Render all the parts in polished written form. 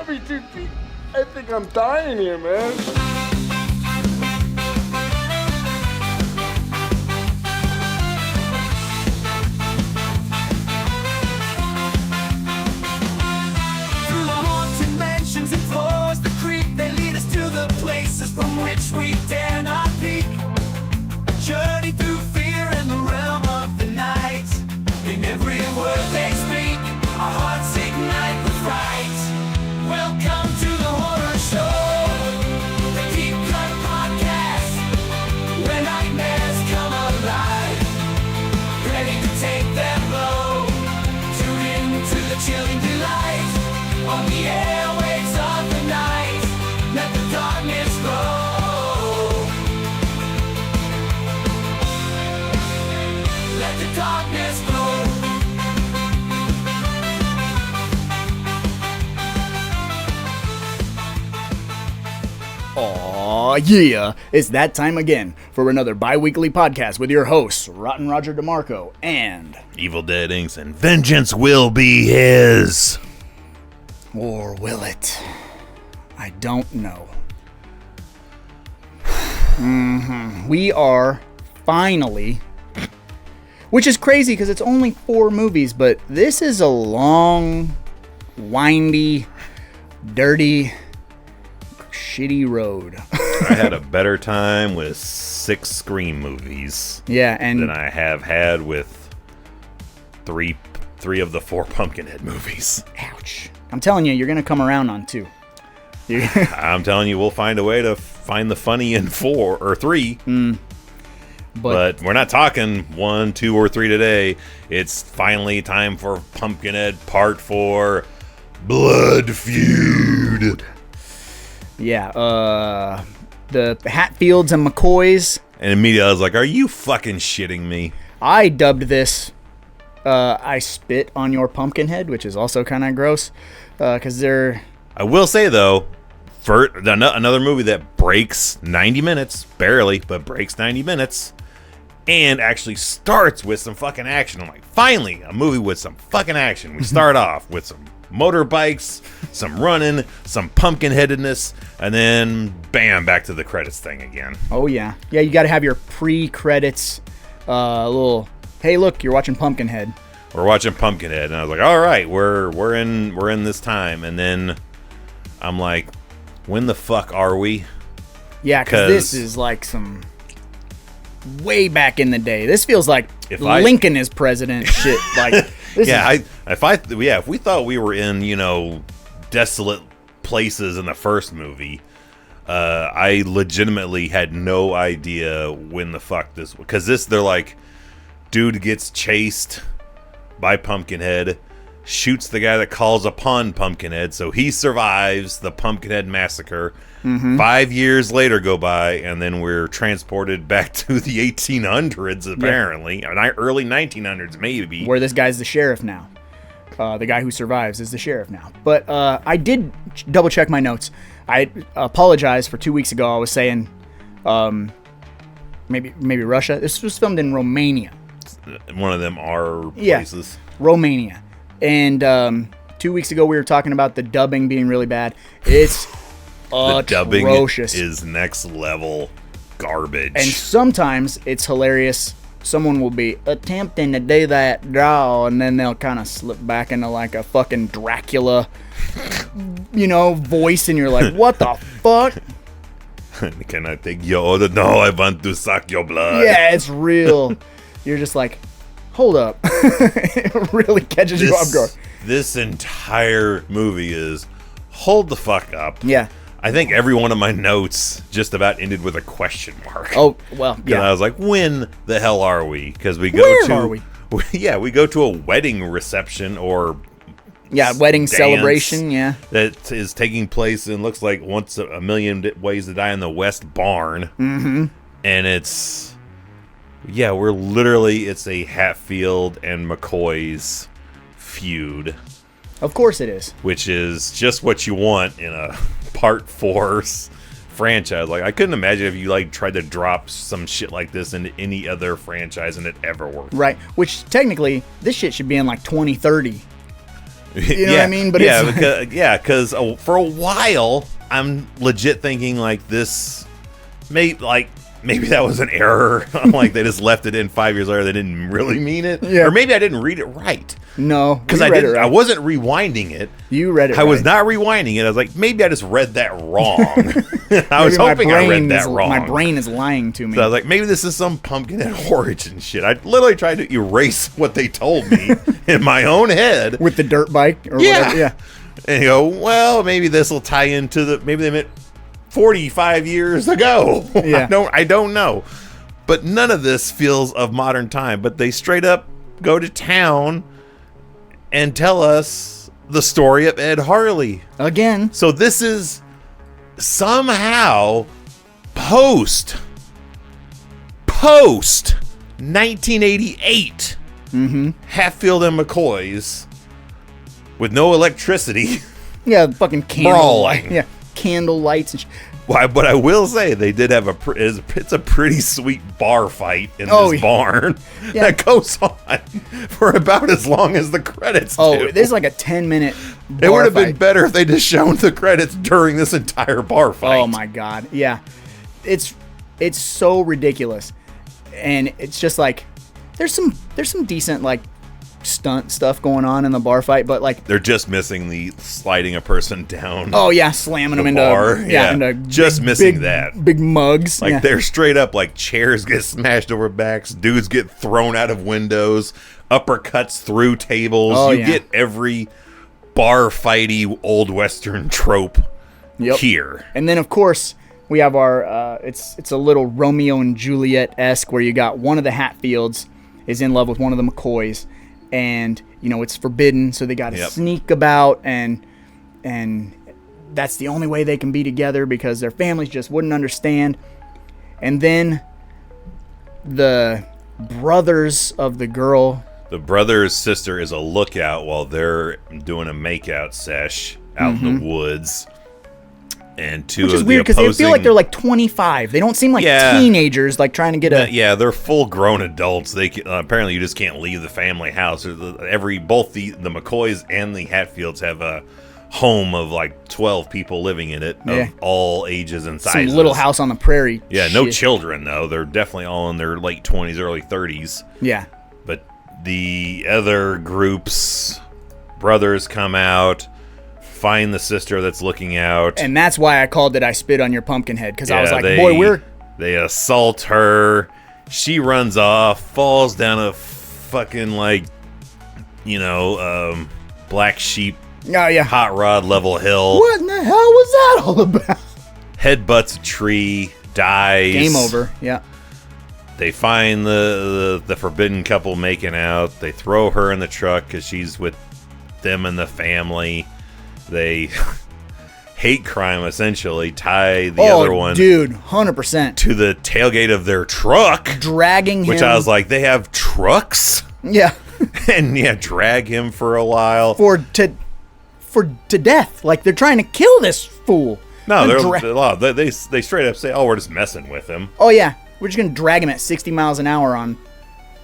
happy to see. I think I'm dying here, man. Through the haunted mansions and floors, the creek, they lead us to the places from which we dare not peek. A journey through fear and the realm of the night. In every word they speak, our hearts ignite with fright. Welcome to the horror show, the Deep Cut Podcast, where nightmares come alive, ready to take their blow. Tune in to the chilling delight on the airwaves of the night. Let the darkness grow. Let the darkness grow. Aw, yeah, it's that time again for another bi-weekly podcast with your hosts, Rotten Roger DeMarco and... Evil Dead Inc. and vengeance will be his. Or will it? I don't know. We are finally... Which is crazy because it's only 4 movies, but this is a long, windy, dirty... shitty road. I had a better time with 6 Scream movies than I have had with three of the 4 Pumpkinhead movies. Ouch. I'm telling you, you're going to come around on 2. I'm telling you, we'll find a way to find the funny in 4 or 3. But we're not talking 1, 2, or 3 today. It's finally time for Pumpkinhead Part 4, Blood Feud. Yeah, the Hatfields and McCoys. And immediately I was like, are you fucking shitting me? I dubbed this, I Spit on Your Pumpkinhead, which is also kind of gross, because they're... I will say, though, for another movie that breaks 90 minutes, barely, but breaks 90 minutes, and actually starts with some fucking action. I'm like, finally, a movie with some fucking action. We start off with some motorbikes, some running, some pumpkin-headedness, and then bam, back to the credits thing again. Oh yeah, you got to have your pre-credits little. Hey, look, you're watching Pumpkinhead. We're watching Pumpkinhead, and I was like, all right, we're in this time, and then I'm like, when the fuck are we? Yeah, because this is like some way back in the day. This feels like Lincoln is president shit. Like. If we thought we were in, desolate places in the first movie, I legitimately had no idea when the fuck this, because they're like, dude gets chased by Pumpkinhead, shoots the guy that calls upon Pumpkinhead, so he survives the Pumpkinhead massacre. 5 years later go by, and then we're transported back to the 1800s, apparently. Early 1900s, maybe. Where this guy's the sheriff now. The guy who survives is the sheriff now. But I did double check my notes. I apologize for 2 weeks ago. I was saying maybe Russia. This was filmed in Romania. One of them are places. Romania. And 2 weeks ago we were talking about the dubbing being really bad. It's the dubbing atrocious. Is next level garbage. And sometimes it's hilarious. Someone will be attempting to do that draw, and then they'll kind of slip back into like a fucking Dracula, voice, and you're like, what the fuck? Can I take your order? No, I want to suck your blood. Yeah, it's real. You're just like, hold up. It really catches you off guard. This entire movie is hold the fuck up. Yeah. I think every one of my notes just about ended with a question mark. Oh, well, yeah. I was like, when the hell are we? Because we go Where are we? Yeah, we go to a wedding reception or wedding celebration, yeah. That is taking place in looks like Once a Million Ways to Die in the West Barn. Mm-hmm. And it's a Hatfield and McCoys feud. Of course it is. Which is just what you want in a Part 4 franchise. Like, I couldn't imagine if you tried to drop some shit like this into any other franchise and it ever worked. Right. Which technically, this shit should be in 2030. You know what I mean? But yeah, it's because for a while I'm legit thinking like this, maybe that was an error. I'm like they just left it in 5 years later. They didn't really mean it, or maybe I didn't read it right. No, because I didn't. Right. I wasn't rewinding it. You read it. I was not rewinding it. I was like, maybe I just read that wrong. I was hoping I read that wrong. My brain is lying to me. So I was like, maybe this is some Pumpkinhead origin shit. I literally tried to erase what they told me in my own head with the dirt bike. Or whatever. Yeah. And you go, well, maybe this will tie into maybe they meant 45 years ago. Yeah. I don't know. But none of this feels of modern time. But they straight up go to town and tell us the story of Ed Harley. Again. So this is somehow post 1988 Hatfield and McCoys with no electricity. Yeah, fucking brawling. Yeah, candle lights and But I will say they did have it's a pretty sweet bar fight in this barn that goes on for about as long as the credits do. There's like a 10-minute bar It would have been better if they just shown the credits during this entire bar fight. Oh my god. Yeah. It's so ridiculous. And it's just like there's some decent like stunt stuff going on in the bar fight, but like they're just missing the sliding a person down. Oh yeah, slamming them into bar. into just missing that. Big mugs. Like they're straight up like chairs get smashed over backs, dudes get thrown out of windows, uppercuts through tables. You get every bar fighty old western trope here. And then of course we have our it's a little Romeo and Juliet-esque where you got one of the Hatfields is in love with one of the McCoys. And you know it's forbidden, so they got to sneak about, and that's the only way they can be together because their families just wouldn't understand. And then the brothers of the girl, the brother's sister is a lookout while they're doing a makeout sesh out in the woods. And two which is of weird the because they feel like they're like 25. They don't seem like teenagers, like trying to get a. Yeah, they're full-grown adults. They apparently you just can't leave the family house. Both the McCoys and the Hatfields have a home of like 12 people living in it of all ages and sizes. Some little house on the prairie. Yeah, no children though. They're definitely all in their late 20s, early 30s. Yeah, but the other group's brothers come out. Find the sister that's looking out. And that's why I called it I Spit on Your Pumpkinhead, because I was like, boy, They assault her. She runs off, falls down a fucking, like, black sheep, hot rod level hill. What in the hell was that all about? Headbutts a tree, dies. Game over, yeah. They find the forbidden couple making out. They throw her in the truck because she's with them and the family. They hate crime, essentially, tie the other one. Dude, 100%. To the tailgate of their truck. Dragging him. Which I was like, they have trucks? Yeah. And drag him for a while. To death. Like, they're trying to kill this fool. No, they straight up say, we're just messing with him. Oh, yeah. We're just going to drag him at 60 miles an hour on...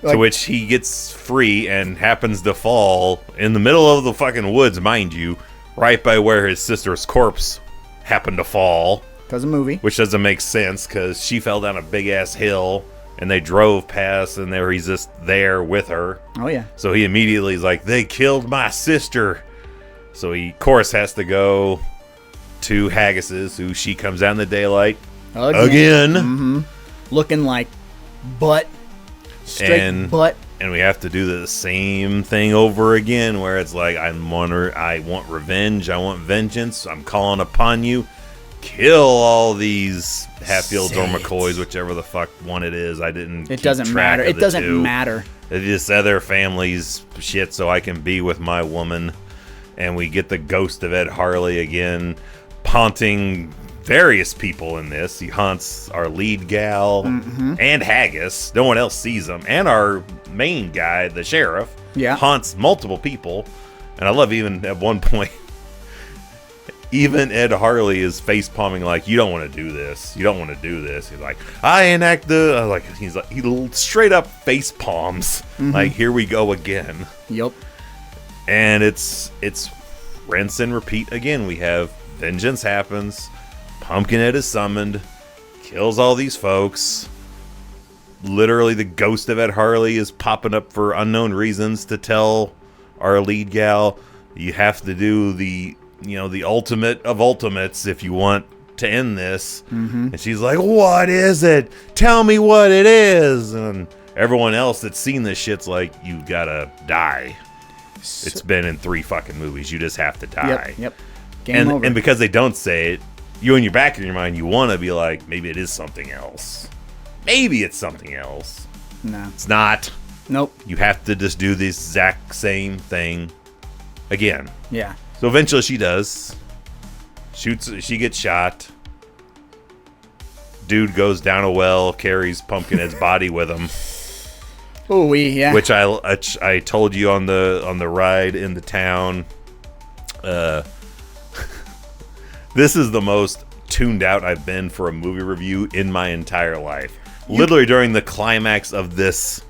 To which he gets free and happens to fall in the middle of the fucking woods, mind you. Right by where his sister's corpse happened to fall. Because of movie. Which doesn't make sense, because she fell down a big-ass hill, and they drove past, and he's just there with her. Oh, yeah. So he immediately is like, they killed my sister. So he, of course, has to go to Haggis's, who she comes out in the daylight. Again. Mm-hmm. Looking like butt. Straight butt. And we have to do the same thing over again, where it's like, I want revenge, I want vengeance, I'm calling upon you. Kill all these Hatfields or McCoys, whichever the fuck one it is. It doesn't matter. It doesn't matter. They just other families shit so I can be with my woman. And we get the ghost of Ed Harley again, haunting various people in this. He haunts our lead gal and Haggis. No one else sees him. And our main guy, the sheriff, haunts multiple people. And I love even at one point, even Ed Harley is face palming like, you don't want to do this. You don't want to do this. He's like, I enact the... he straight up face palms. Like, here we go again. Yep. And it's rinse and repeat again. We have vengeance happens, Pumpkinhead is summoned, kills all these folks. Literally, the ghost of Ed Harley is popping up for unknown reasons to tell our lead gal, you have to do the ultimate of ultimates if you want to end this. And she's like, what is it? Tell me what it is. And everyone else that's seen this shit's like, you gotta die. It's been in 3 fucking movies. You just have to die. Yep. Game over. And because they don't say it, you in your back of your mind, you want to be like, maybe it is something else. Maybe it's something else. No. It's not. Nope. You have to just do the exact same thing again. Yeah. So eventually she does. She gets shot. Dude goes down a well, carries Pumpkinhead's body with him. Oh, yeah. Which I told you on the ride in the town. This is the most tuned out I've been for a movie review in my entire life. Literally during the climax of this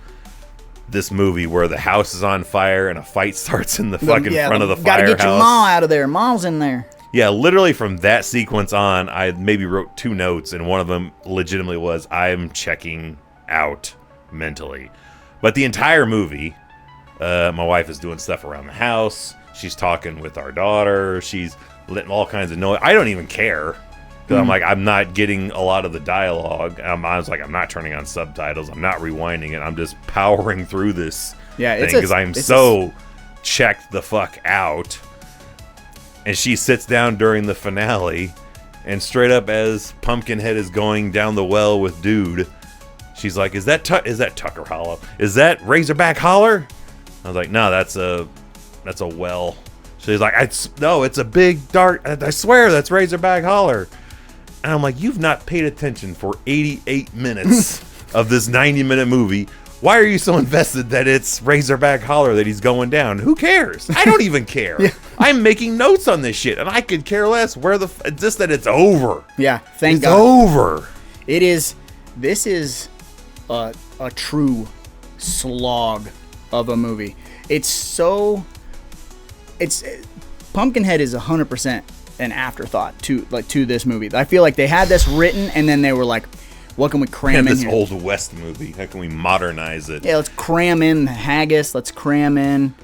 movie where the house is on fire and a fight starts in the fucking front of the firehouse. Gotta get your ma out of there. Ma's in there. Yeah, literally from that sequence on, I maybe wrote 2 notes, and one of them legitimately was, I'm checking out mentally. But the entire movie, my wife is doing stuff around the house. She's talking with our daughter. She's letting all kinds of noise. I don't even care. Because I'm like, I'm not getting a lot of the dialogue. I was like, I'm not turning on subtitles. I'm not rewinding it. I'm just powering through this thing because I'm so checked the fuck out. And she sits down during the finale, and straight up as Pumpkinhead is going down the well with Dude, she's like, is that Tucker Hollow? Is that Razorback Holler? I was like, no, that's a well. She's like, no, it's a big dark. I swear that's Razorback Holler. And I'm like, you've not paid attention for 88 minutes of this 90-minute movie. Why are you so invested that it's Razorback Holler that he's going down? Who cares? I don't even care. Yeah. I'm making notes on this shit, and I could care less just that it's over. Yeah, thank God. It's over. It is. This is a true slog of a movie. Pumpkinhead is 100% an afterthought to this movie. I feel like they had this written and then they were like, what can we cram in this here? Old West movie, how can we modernize it? Yeah, let's cram in the haggis, let's cram in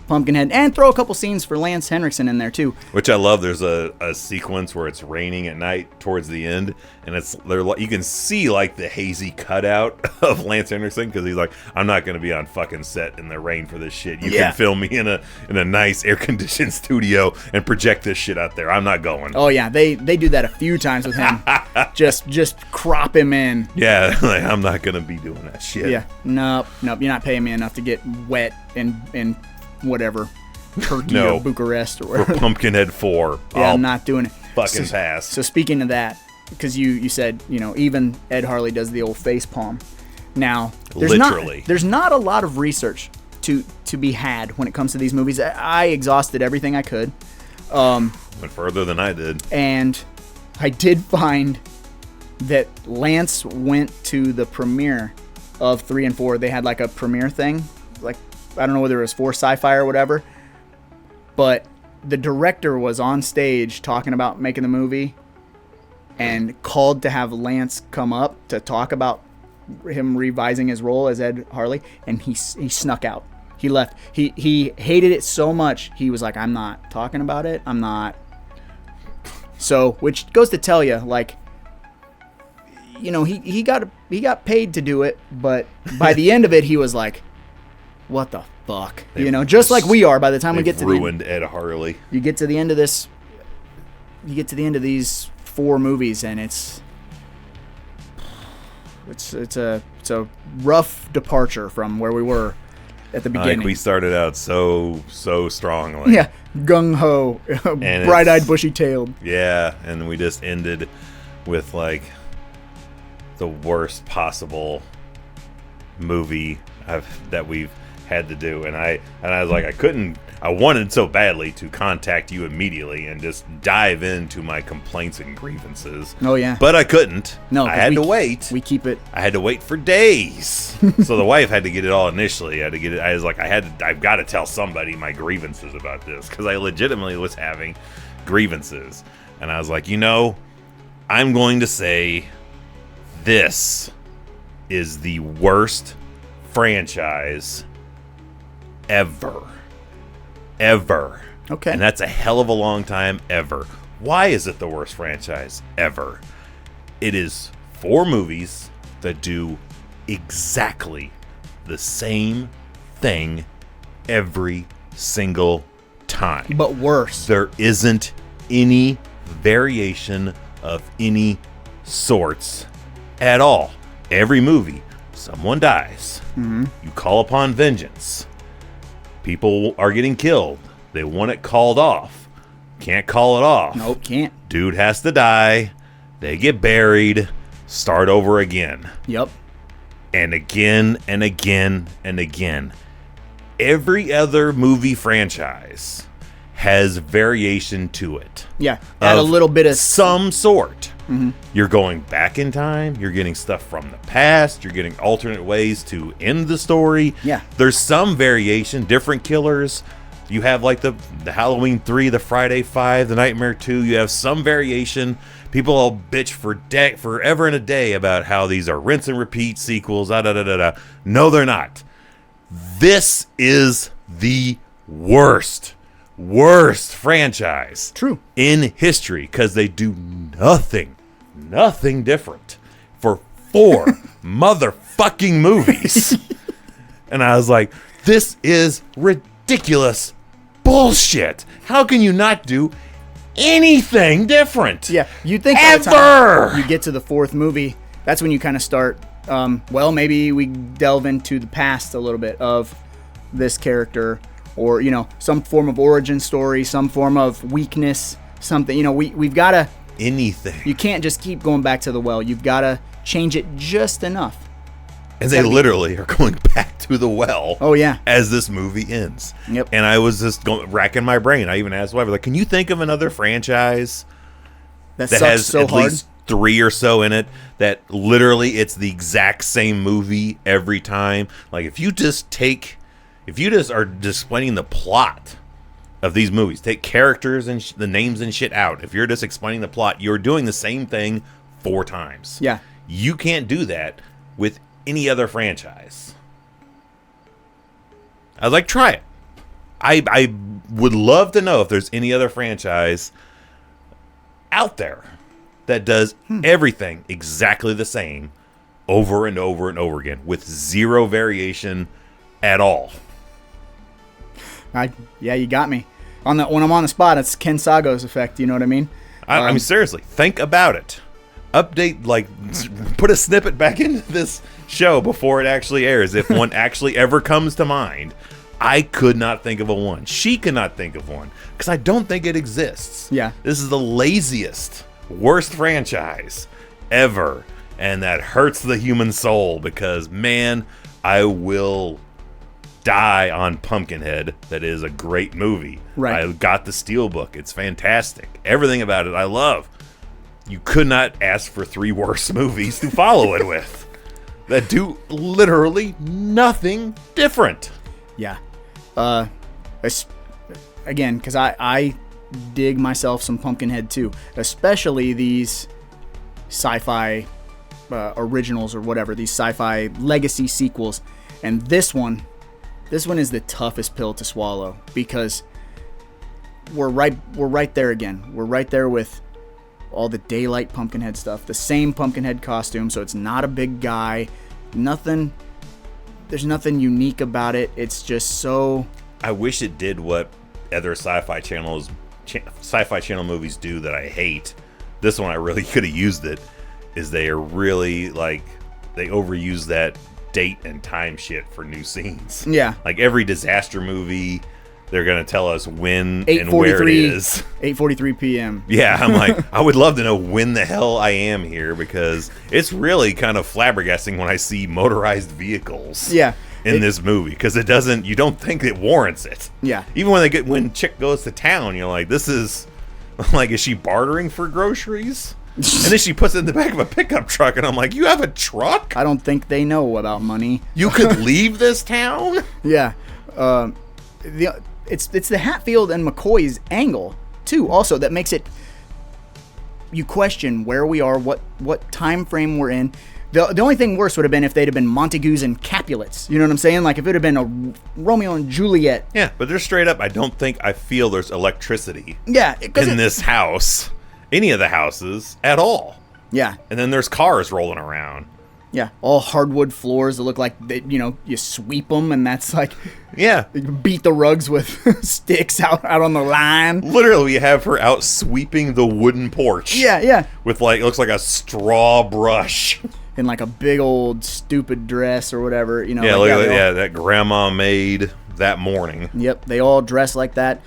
Pumpkinhead, and throw a couple scenes for Lance Henriksen in there too. Which I love. There's a sequence where it's raining at night towards the end, and you can see like the hazy cutout of Lance Henriksen because he's like, I'm not going to be on fucking set in the rain for this shit. You can film me in a nice air conditioned studio and project this shit out there. I'm not going. Oh yeah, they do that a few times with him. just crop him in. Yeah, like, I'm not going to be doing that shit. Yeah, nope. You're not paying me enough to get wet in whatever, Turkey or Bucharest or whatever. For Pumpkinhead 4. Yeah, I'm not doing it. Fucking pass. So speaking of that, because you said, even Ed Harley does the old face palm. Now, there's not a lot of research to be had when it comes to these movies. I exhausted everything I could. Went further than I did. And I did find that Lance went to the premiere of 3 and 4. They had like a premiere thing, like, I don't know whether it was for sci-fi or whatever, but the director was on stage talking about making the movie and called to have Lance come up to talk about him revising his role as Ed Harley, and he snuck out. He left. He hated it so much, he was like, I'm not talking about it. I'm not. So, which goes to tell you, like, he got paid to do it, but by the end of it, he was like, what the fuck? Just like we are by the time we get to ruined Ed Harley. You get to the end of this. You get to the end of these 4 movies, and it's a rough departure from where we were at the beginning. Like we started out so strongly. Yeah, gung ho, bright-eyed, bushy-tailed. Yeah, and we just ended with like the worst possible movie that we've had to do, and I was like, I wanted so badly to contact you immediately and just dive into my complaints and grievances. Oh yeah, but I couldn't. No, I had to wait. We keep it. I had to wait for days. So the wife had to get it all initially. I had to get it. I was like, I've got to tell somebody my grievances about this, because I legitimately was having grievances, and I was like, I'm going to say this is the worst franchise ever. Okay. And that's a hell of a long time ever. Why is it the worst franchise ever? It is 4 movies that do exactly the same thing every single time. But worse. There isn't any variation of any sorts at all. Every movie, someone dies. Mm-hmm. You call upon vengeance. People are getting killed. They want it called off. Can't call it off. Nope, can't. Dude has to die. They get buried. Start over again. Yep. And again and again and again. Every other movie franchise has variation to it. Yeah, add a little bit of some sort. Mm-hmm. You're going back in time. You're getting stuff from the past. You're getting alternate ways to end the story. Yeah. There's some variation, different killers. You have like the Halloween 3, the Friday 5, the Nightmare 2. You have some variation. People all bitch for forever and a day about how these are rinse and repeat sequels. No, they're not. This is the worst franchise in history, because they do nothing different for 4 motherfucking movies. And I was like, this is ridiculous bullshit. How can you not do anything different? Yeah, you think by the time you get to the 4th movie, that's when you kind of start, maybe we delve into the past a little bit of this character, or some form of origin story, some form of weakness, something. We've got to anything. You can't just keep going back to the well. You've got to change it just enough. And they literally are going back to the well. Oh yeah. As this movie ends. Yep. And I was just racking my brain. I even asked the wife, like, can you think of another franchise that has at least 3 or so in it that literally it's the exact same movie every time? Like, if you just are explaining the plot of these movies, take characters and the names and shit out. If you're just explaining the plot, you're doing the same thing 4 times. Yeah. You can't do that with any other franchise. I was like, try it. I would love to know if there's any other franchise out there that does everything exactly the same over and over and over again with 0 variation at all. You got me. When I'm on the spot, it's Ken Sago's effect. You know what I mean? I mean, seriously, think about it. Update, put a snippet back into this show before it actually airs. If one actually ever comes to mind, I could not think of one. She could not think of one, because I don't think it exists. Yeah. This is the laziest, worst franchise ever, and that hurts the human soul, because, man, I will die on Pumpkinhead. That is a great movie. Right. I got the Steelbook. It's fantastic. Everything about it I love. You could not ask for 3 worse movies to follow it with that do literally nothing different. Yeah. Again, because I dig myself some Pumpkinhead too, especially these sci-fi originals or whatever, these sci-fi legacy sequels. And this one is the toughest pill to swallow, because we're right there again. We're right there with all the daylight Pumpkinhead stuff, the same Pumpkinhead costume, so it's not a big guy. There's nothing unique about it. It's just so... I wish it did what other sci-fi channel movies do that I hate. This one I really could have used it. Is they are really they overuse that date and time shit for new scenes. Yeah. Like every disaster movie, they're going to tell us when and where it is. 8:43 p.m. Yeah, I'm like, I would love to know when the hell I am here, because it's really kind of flabbergasting when I see motorized vehicles. Yeah. in this movie because it doesn't. You don't think it warrants it. Yeah. Even when Chick goes to town, you're like, this is like, is she bartering for groceries? And then she puts it in the back of a pickup truck, and I'm like, you have a truck? I don't think they know about money. You could leave this town? Yeah. It's the Hatfield and McCoys angle too. Also, that makes it. You question where we are, what time frame we're in. The only thing worse would have been if they'd have been Montagues and Capulets. You know what I'm saying? Like if it would have been a Romeo and Juliet. Yeah, but they're straight up. I don't think I feel there's electricity. Yeah, in this house, any of the houses at all. Yeah, and then there's cars rolling around. Yeah, all hardwood floors that look like they, you sweep them, and that's like, yeah, you beat the rugs with sticks out on the line. Literally, you have her out sweeping the wooden porch. Yeah. With it looks like a straw brush. In like a big old stupid dress or whatever, Yeah, like, that grandma made that morning. Yep, they all dress like that.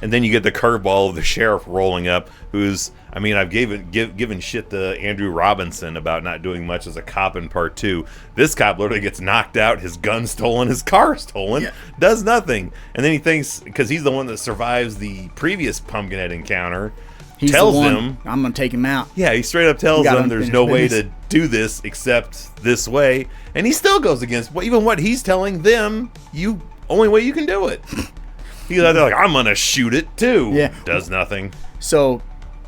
And then you get the curveball of the sheriff rolling up, who's, I've given shit to Andrew Robinson about not doing much as a cop in part 2. This cop literally gets knocked out, his gun stolen, his car stolen, does nothing. And then he thinks, because he's the one that survives the previous Pumpkinhead encounter, tells him, I'm going to take him out. Yeah, he straight up tells him there's no way to do this except this way. And he still goes against even what he's telling them, only way you can do it. He's out there like, I'm going to shoot it too. Yeah. Does nothing. So,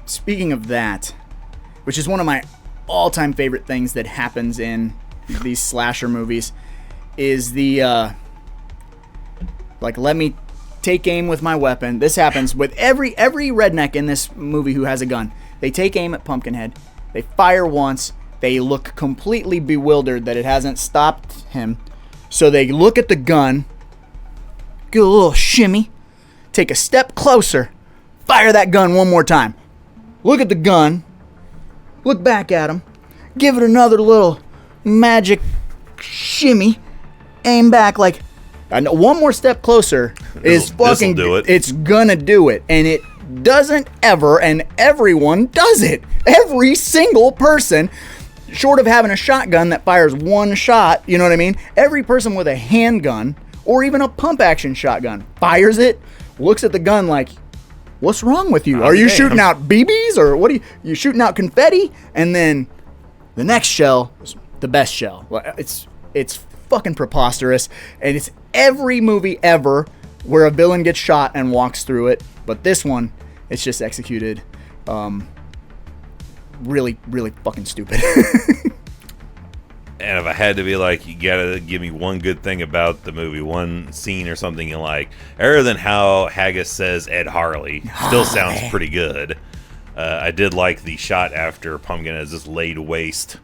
speaking of that, which is one of my all-time favorite things that happens in these slasher movies, is the, let me take aim with my weapon. This happens with every redneck in this movie who has a gun. They take aim at Pumpkinhead. They fire once. They look completely bewildered that it hasn't stopped him. So they look at the gun, give a little shimmy, take a step closer, fire that gun one more time. Look at the gun, look back at him, give it another little magic shimmy, aim back like, one more step closer is fucking, do it. It's gonna do it. And it doesn't ever, and everyone does it. Every single person, short of having a shotgun that fires one shot, you know what I mean? Every person with a handgun, or even a pump action shotgun, fires it, looks at the gun like, what's wrong with you? Are you shooting out BBs, or what are you shooting out confetti? And then the next shell is the best shell. It's fucking preposterous, and it's every movie ever where a villain gets shot and walks through it, but this one, it's just executed really, really fucking stupid. And if I had to be like, you gotta give me one good thing about the movie, one scene or something you like, other than how Haggis says Ed Harley, still sounds pretty good. I did like the shot after Pumpkin has just laid waste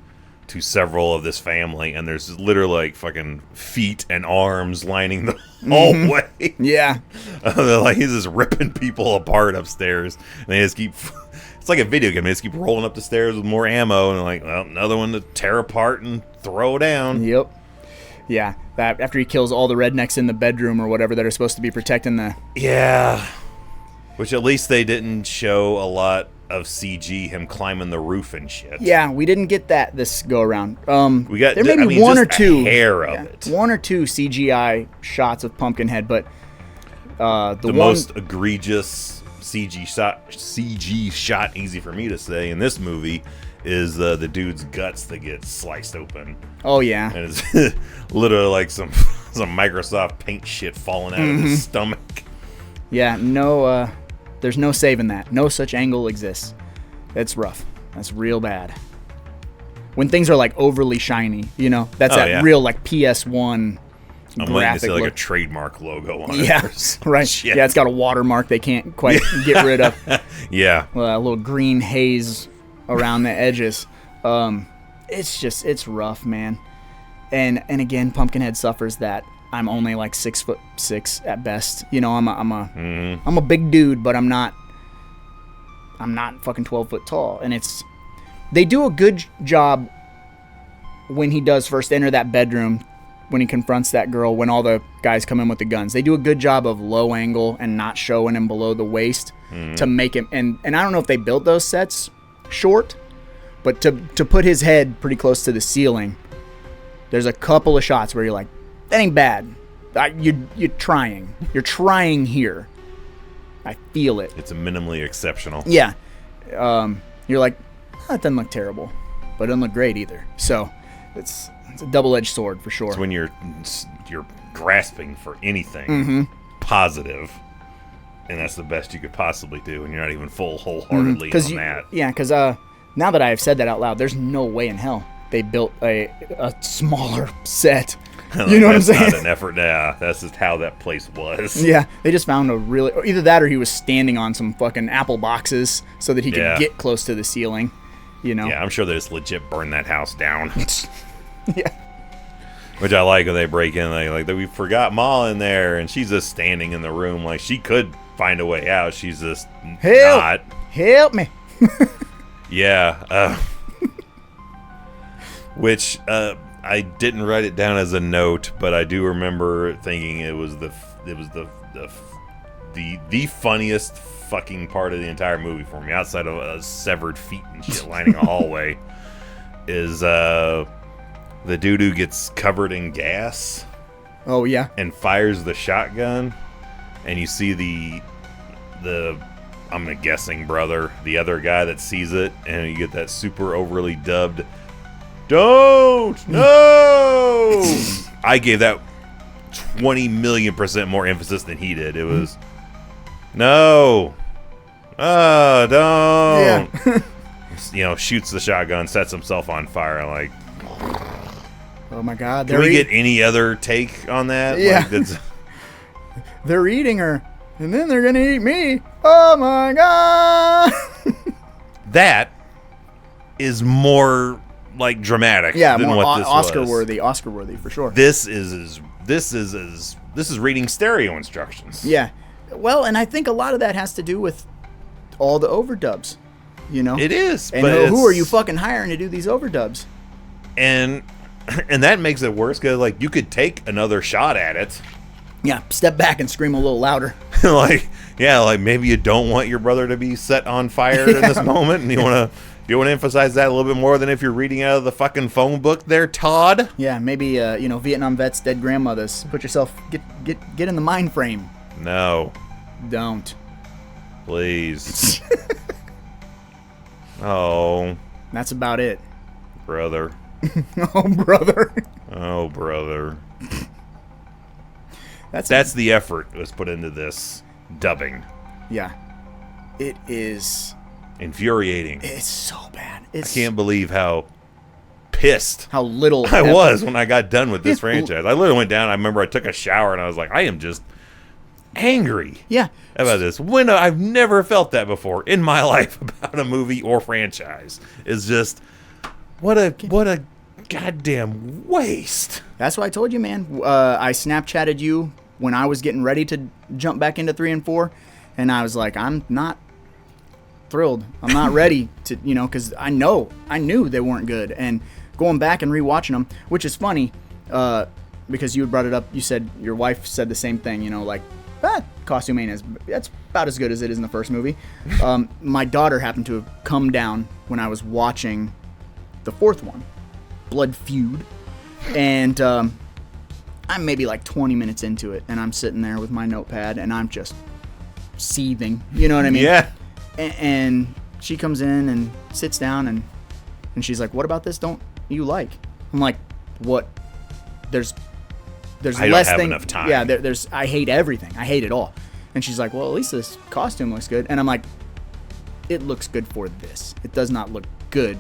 to several of this family, and there's literally like fucking feet and arms lining the hallway. Yeah. They're like, he's just ripping people apart upstairs, and they just keep... It's like a video game. They just keep rolling up the stairs with more ammo, and like, well, another one to tear apart and throw down. Yep. Yeah. That after he kills all the rednecks in the bedroom or whatever that are supposed to be protecting the... Yeah. Which at least they didn't show a lot of CG, him climbing the roof and shit. Yeah, we didn't get that this go around. We got there may be one or two hair of it. One or two CGI shots of Pumpkinhead, but the most egregious CG shot, easy for me to say, in this movie is the dude's guts that get sliced open. Oh yeah, and it's literally like some Microsoft Paint shit falling out of his stomach. Yeah, no, there's no saving that. No such angle exists. That's rough. That's real bad. When things are like overly shiny, that's real like PS1. I'm waiting to see like a trademark logo on it. Yeah, right. Shit. Yeah, it's got a watermark they can't quite get rid of. Yeah. A little green haze around the edges. It's rough, man. And again, Pumpkinhead suffers that. I'm only like 6'6" at best. I'm a big dude, but I'm not fucking 12 foot tall. And they do a good job when he does first enter that bedroom, when he confronts that girl, when all the guys come in with the guns. They do a good job of low angle and not showing him below the waist to make him, and I don't know if they built those sets short, but to put his head pretty close to the ceiling, there's a couple of shots where you're like, that ain't bad. You're trying. You're trying here. I feel it. It's a minimally exceptional. Yeah. You're like, that doesn't look terrible, but it doesn't look great either. So it's a double-edged sword for sure. It's when you're grasping for anything positive, and that's the best you could possibly do, and you're not even wholeheartedly on that. Yeah, because now that I have said that out loud, there's no way in hell they built a smaller set. You know what I'm saying? That's not an effort. Yeah, that's just how that place was. Yeah, they just found either that or he was standing on some fucking apple boxes so that he could get close to the ceiling. You know? Yeah, I'm sure they just legit burned that house down. Yeah. Which I like when they break in, like we forgot Ma in there, and she's just standing in the room, like she could find a way out. She's just not. Help me. Yeah. Which I didn't write it down as a note, but I do remember thinking it was the funniest fucking part of the entire movie for me, outside of severed feet and shit lining a hallway, is the dude who gets covered in gas. Oh yeah. And fires the shotgun, and you see the I'm guessing brother, the other guy that sees it, and you get that super overly dubbed, "Don't! No!" I gave that 20 million% more emphasis than he did. It was, "No! Don't!" Yeah. Shoots the shotgun, sets himself on fire. Like, oh my God! Can we get any other take on that? Yeah. Like, they're eating her, and then they're gonna eat me. Oh my God! That is more like dramatic than more what this was. Oscar worthy for sure. This is reading stereo instructions. Yeah. Well, and I think a lot of that has to do with all the overdubs. It is. And but who are you fucking hiring to do these overdubs? And that makes it worse, because like you could take another shot at it. Yeah, step back and scream a little louder. like maybe you don't want your brother to be set on fire in this moment, and you want to emphasize that a little bit more than if you're reading out of the fucking phone book there, Todd. Yeah, maybe Vietnam vets, dead grandmothers. Put yourself get in the mind frame. No. Don't. Please. Oh. That's about it. Brother. Oh, brother. Oh, brother. That's the effort that was put into this dubbing. Yeah. It is infuriating. It's so bad. I can't believe how pissed how little I was when I got done with this franchise. I literally went down. I remember I took a shower and I was like, I am just angry. Yeah. About this. When I've never felt that before in my life about a movie or franchise. It's just what a goddamn waste. That's why I told you, man. I Snapchatted you when I was getting ready to jump back into 3 and 4, and I was like, I'm not thrilled. I'm not ready to, because I knew they weren't good. And going back and rewatching them, which is funny, because you had brought it up. You said your wife said the same thing. Costume ain't that's about as good as it is in the first movie. My daughter happened to have come down when I was watching the fourth one, Blood Feud, and I'm maybe like 20 minutes into it, and I'm sitting there with my notepad, and I'm just seething. You know what I mean? Yeah. And she comes in and sits down, and she's like, "What about this? Don't you like?" I'm like, "What? There's I less don't have thing. enough time. Yeah, there's. I hate everything. I hate it all." And she's like, "Well, at least this costume looks good." And I'm like, "It looks good for this. It does not look good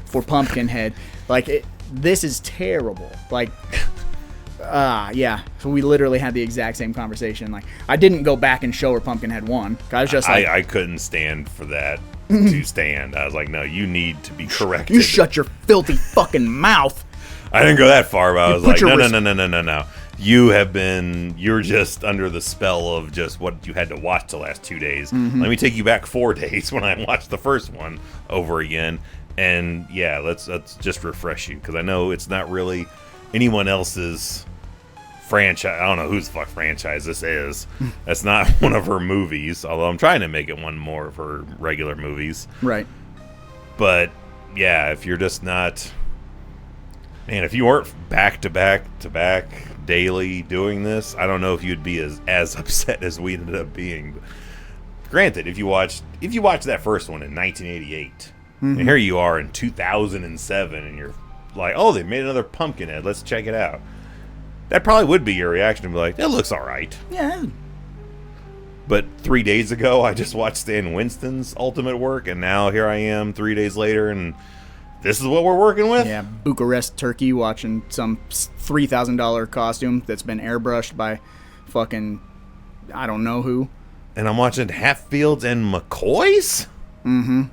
for Pumpkinhead. Like, this is terrible." Like, yeah. So we literally had the exact same conversation. Like, I didn't go back and show her Pumpkinhead 1. I was just like, I couldn't stand for that to stand. I was like, no, you need to be corrected. You shut your filthy fucking mouth. I didn't go that far, but I was like, no. You're just under the spell of just what you had to watch the last 2 days. Mm-hmm. Let me take you back 4 days when I watched the first one over again. And yeah, let's just refresh you, because I know it's not really anyone else's franchise. I don't know whose fuck franchise this is. That's not one of her movies, although I'm trying to make it one more of her regular movies. Right. But yeah, if you're just not Man, if you weren't back to back daily doing this, I don't know if you'd be as upset as we ended up being. Granted, if you watched that first one in 1988, and here you are in 2007, and you're like, oh, they made another Pumpkinhead, let's check it out. That probably would be your reaction to be like, that looks all right. Yeah. But 3 days ago, I just watched Stan Winston's ultimate work, and now here I am 3 days later, and this is what we're working with? Yeah, Bucharest, Turkey, watching some $3,000 costume that's been airbrushed by fucking I don't know who. And I'm watching Hatfields and McCoys? Mm-hmm.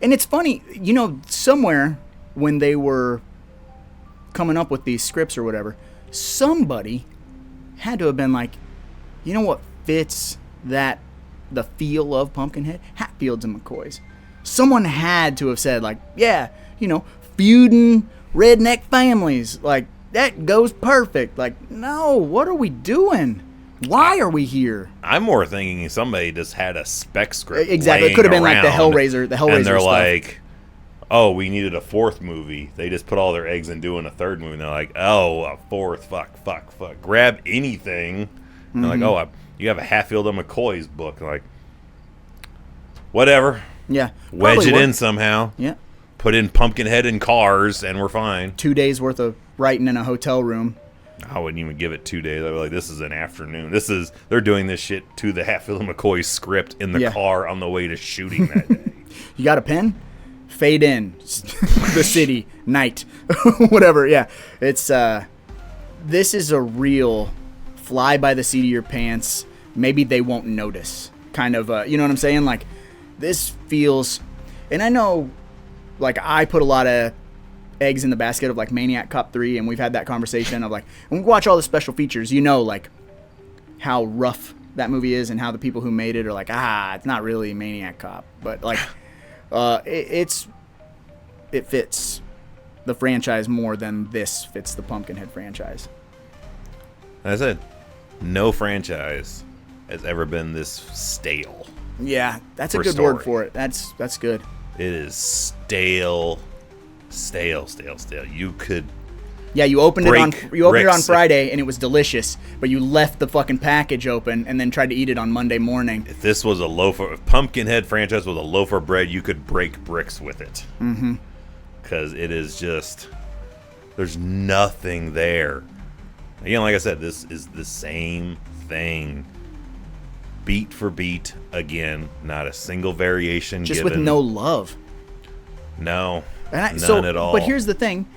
And it's funny, you know, somewhere when they were coming up with these scripts or whatever, somebody had to have been like, you know what fits the feel of Pumpkinhead? Hatfields and McCoys. Someone had to have said, like, yeah, you know, feuding redneck families. Like, that goes perfect. Like, no, what are we doing? Why are we here? I'm more thinking somebody just had a spec script. Exactly. It could have been like the Hellraiser and they're stuff. like, oh, we needed a fourth movie. They just put all their eggs in doing a third movie. And they're like, oh, a fourth. Fuck. Grab anything. And they're like, oh, you have a Hatfield and McCoy's book. And like, whatever. Yeah. Wedge it in somehow. Yeah. Put in Pumpkinhead and Cars, and we're fine. 2 days worth of writing in a hotel room. I wouldn't even give it 2 days. I'd be like, this is an afternoon. They're doing this shit to the Hatfield and McCoy script in the car on the way to shooting that day. You got a pen? Fade in. The city. Night. Whatever. Yeah. It's, this is a real fly by the seat of your pants. Maybe they won't notice. Kind of, you know what I'm saying? Like, this feels, and I know, like, I put a lot of eggs in the basket of like Maniac Cop 3, and we've had that conversation of like, when we watch all the special features, you know, like how rough that movie is and how the people who made it are like, it's not really Maniac Cop, but like it fits the franchise more than this fits the Pumpkinhead franchise. That's it. No franchise has ever been this stale. Yeah, that's a good word for it. That's good. It is stale. You could. Yeah, you opened it on Friday and it was delicious, but you left the fucking package open and then tried to eat it on Monday morning. If this was if Pumpkinhead franchise was a loaf of bread, you could break bricks with it. Mm-hmm. Because it is just, there's nothing there. Again, like I said, this is the same thing. Beat for beat, again, not a single variation just given. With no love. No. None at all. But here's the thing.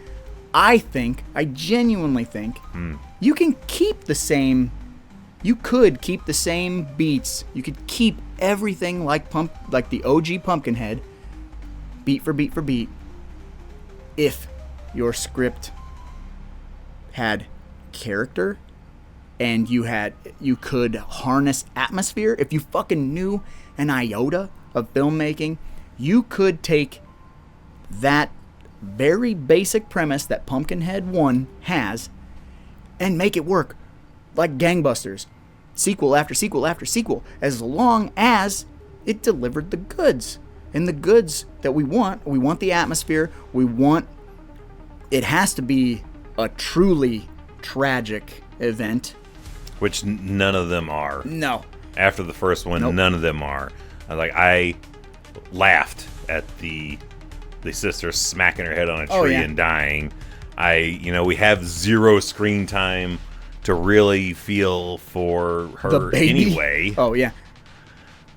I genuinely think, you can keep the same. You could keep the same beats. You could keep everything like the OG Pumpkinhead, beat for beat, if your script had character and you could harness atmosphere. If you fucking knew an iota of filmmaking, you could take that very basic premise that Pumpkinhead 1 has and make it work like gangbusters, sequel after sequel after sequel, as long as it delivered the goods. And the goods that we want the atmosphere, it has to be a truly tragic event, which none of them are. No. After the first one, None of them are. I laughed at the sister smacking her head on a tree and dying. We have zero screen time to really feel for her anyway. Oh yeah.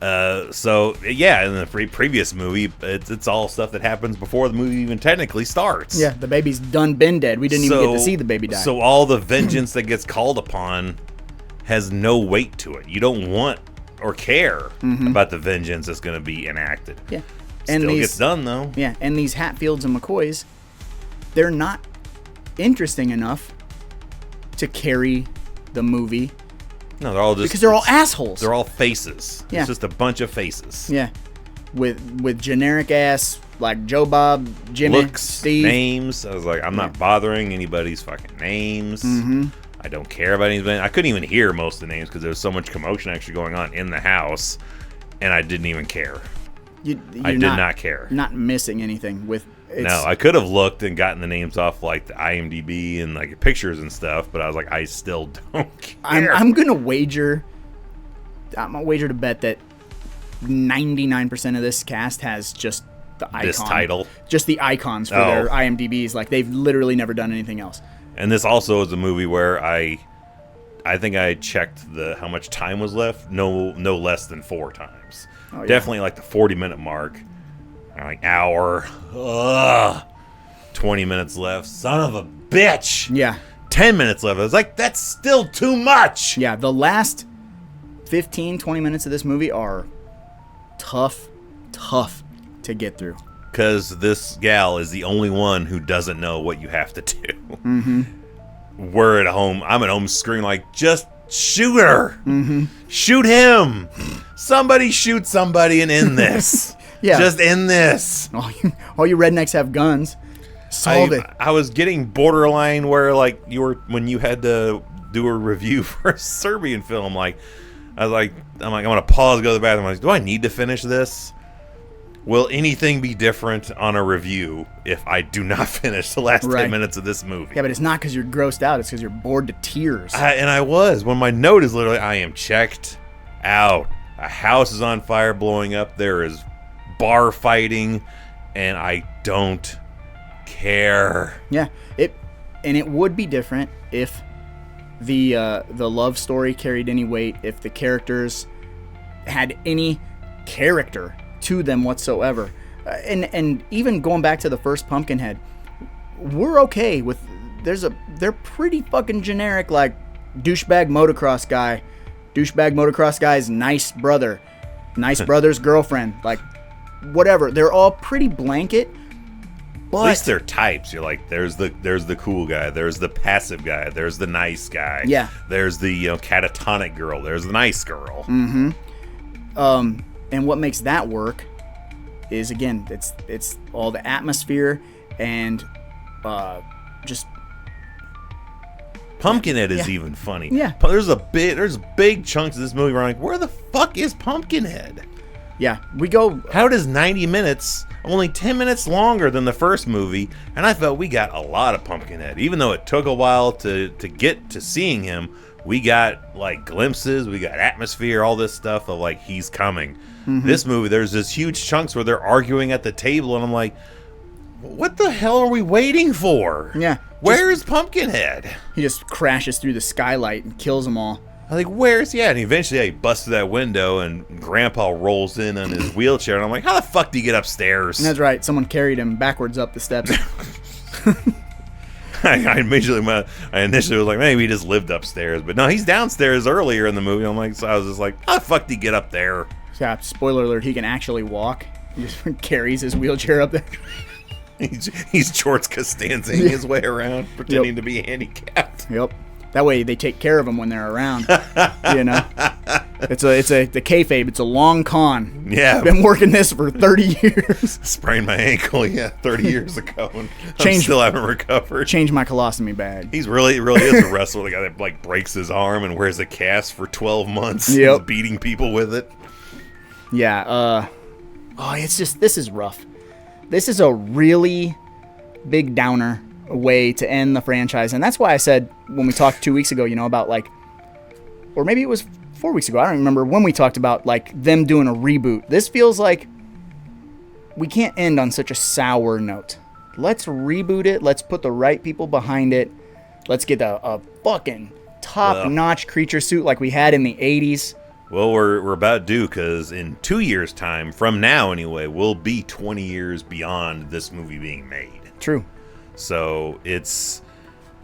In the previous movie, it's all stuff that happens before the movie even technically starts. Yeah, the baby's been dead. We didn't even get to see the baby die. So all the vengeance that gets called upon has no weight to it. You don't want or care about the vengeance that's going to be enacted. Yeah. Still gets done, though. Yeah, and these Hatfields and McCoys, they're not interesting enough to carry the movie. No, they're all just... Because they're all assholes. They're all faces. Yeah. It's just a bunch of faces. Yeah. With generic-ass, like Joe Bob, Jimmy, looks, Steve. names. I was like, I'm not bothering anybody's fucking names. Mm-hmm. I don't care about anything. I couldn't even hear most of the names because there was so much commotion actually going on in the house, and I didn't even care. I did not care. Not missing anything with No, I could have looked and gotten the names off like the IMDb and like pictures and stuff, but I was like, I still don't care. I'm gonna wager. I'm gonna wager to bet that 99% of this cast has just the icon. This title, just the icons for their IMDb's. Like they've literally never done anything else. And this also is a movie where I think I checked how much time was left. No less than 4 times. Oh, yeah. Definitely like the 40-minute mark. Like hour. 20 minutes left. Son of a bitch. Yeah. 10 minutes left. I was like, that's still too much. Yeah, the last 15, 20 minutes of this movie are tough to get through. Because this gal is the only one who doesn't know what you have to do. Mm-hmm. We're at home. I'm at home screaming like, just shoot her. Mm-hmm. Shoot him. Somebody shoot somebody and end this. Yeah. Just end this. All you rednecks have guns. Solve it. I was getting borderline where like when you had to do a review for a Serbian film. I'm gonna pause, go to the bathroom. I'm like, do I need to finish this? Will anything be different on a review if I do not finish the last 10 minutes of this movie? Yeah, but it's not because you're grossed out. It's because you're bored to tears. And I was. When my note is literally, I am checked out. A house is on fire, blowing up. There is bar fighting, and I don't care. Yeah, it would be different if the love story carried any weight, if the characters had any character to them whatsoever, and even going back to the first Pumpkinhead, we're okay with. They're pretty fucking generic, like douchebag motocross guy's nice brother's girlfriend, like whatever. They're all pretty blanket. But at least they're types. You're like, there's the cool guy, there's the passive guy, there's the nice guy. Yeah. There's the catatonic girl, there's the nice girl. Mm-hmm. And what makes that work is, again, it's all the atmosphere and just Pumpkinhead is even funny. Yeah. There's big chunks of this movie where I'm like, where the fuck is Pumpkinhead? Yeah, we go. How does 90 minutes, only 10 minutes longer than the first movie, and I felt we got a lot of Pumpkinhead. Even though it took a while to get to seeing him, we got like glimpses, we got atmosphere, all this stuff of like, he's coming. Mm-hmm. This movie, there's this huge chunks where they're arguing at the table, and I'm like, what the hell are we waiting for? Yeah. Where is Pumpkinhead? He just crashes through the skylight and kills them all. I'm like, where's he at? And eventually he busts through that window, and Grandpa rolls in on his wheelchair, and I'm like, how the fuck do you get upstairs? And that's right. Someone carried him backwards up the steps. I initially was like, maybe he just lived upstairs, but no, he's downstairs earlier in the movie. I'm like, so I was just like, how the fuck do you get up there? Yeah, spoiler alert, he can actually walk. He just carries his wheelchair up there. He's George Costanzaing his way around, pretending to be handicapped. Yep. That way they take care of him when they're around. You know, the kayfabe. It's a long con. Yeah, been working this for 30 years. Sprained my ankle, 30 years ago, and I still haven't recovered. Change my colostomy bag. He's really is a wrestler. The guy that like breaks his arm and wears a cast for 12 months. Yep. He's beating people with it. Yeah. It's just, this is rough. This is a really big downer way to end the franchise, and that's why I said when we talked 2 weeks ago, about like, or maybe it was 4 weeks ago, I don't remember when we talked about like them doing a reboot. This feels like we can't end on such a sour note. Let's reboot it. Let's put the right people behind it. Let's get a fucking top-notch creature suit like we had in the 80s. Well, we're about due, because in 2 years' time, from now anyway, we'll be 20 years beyond this movie being made. True. So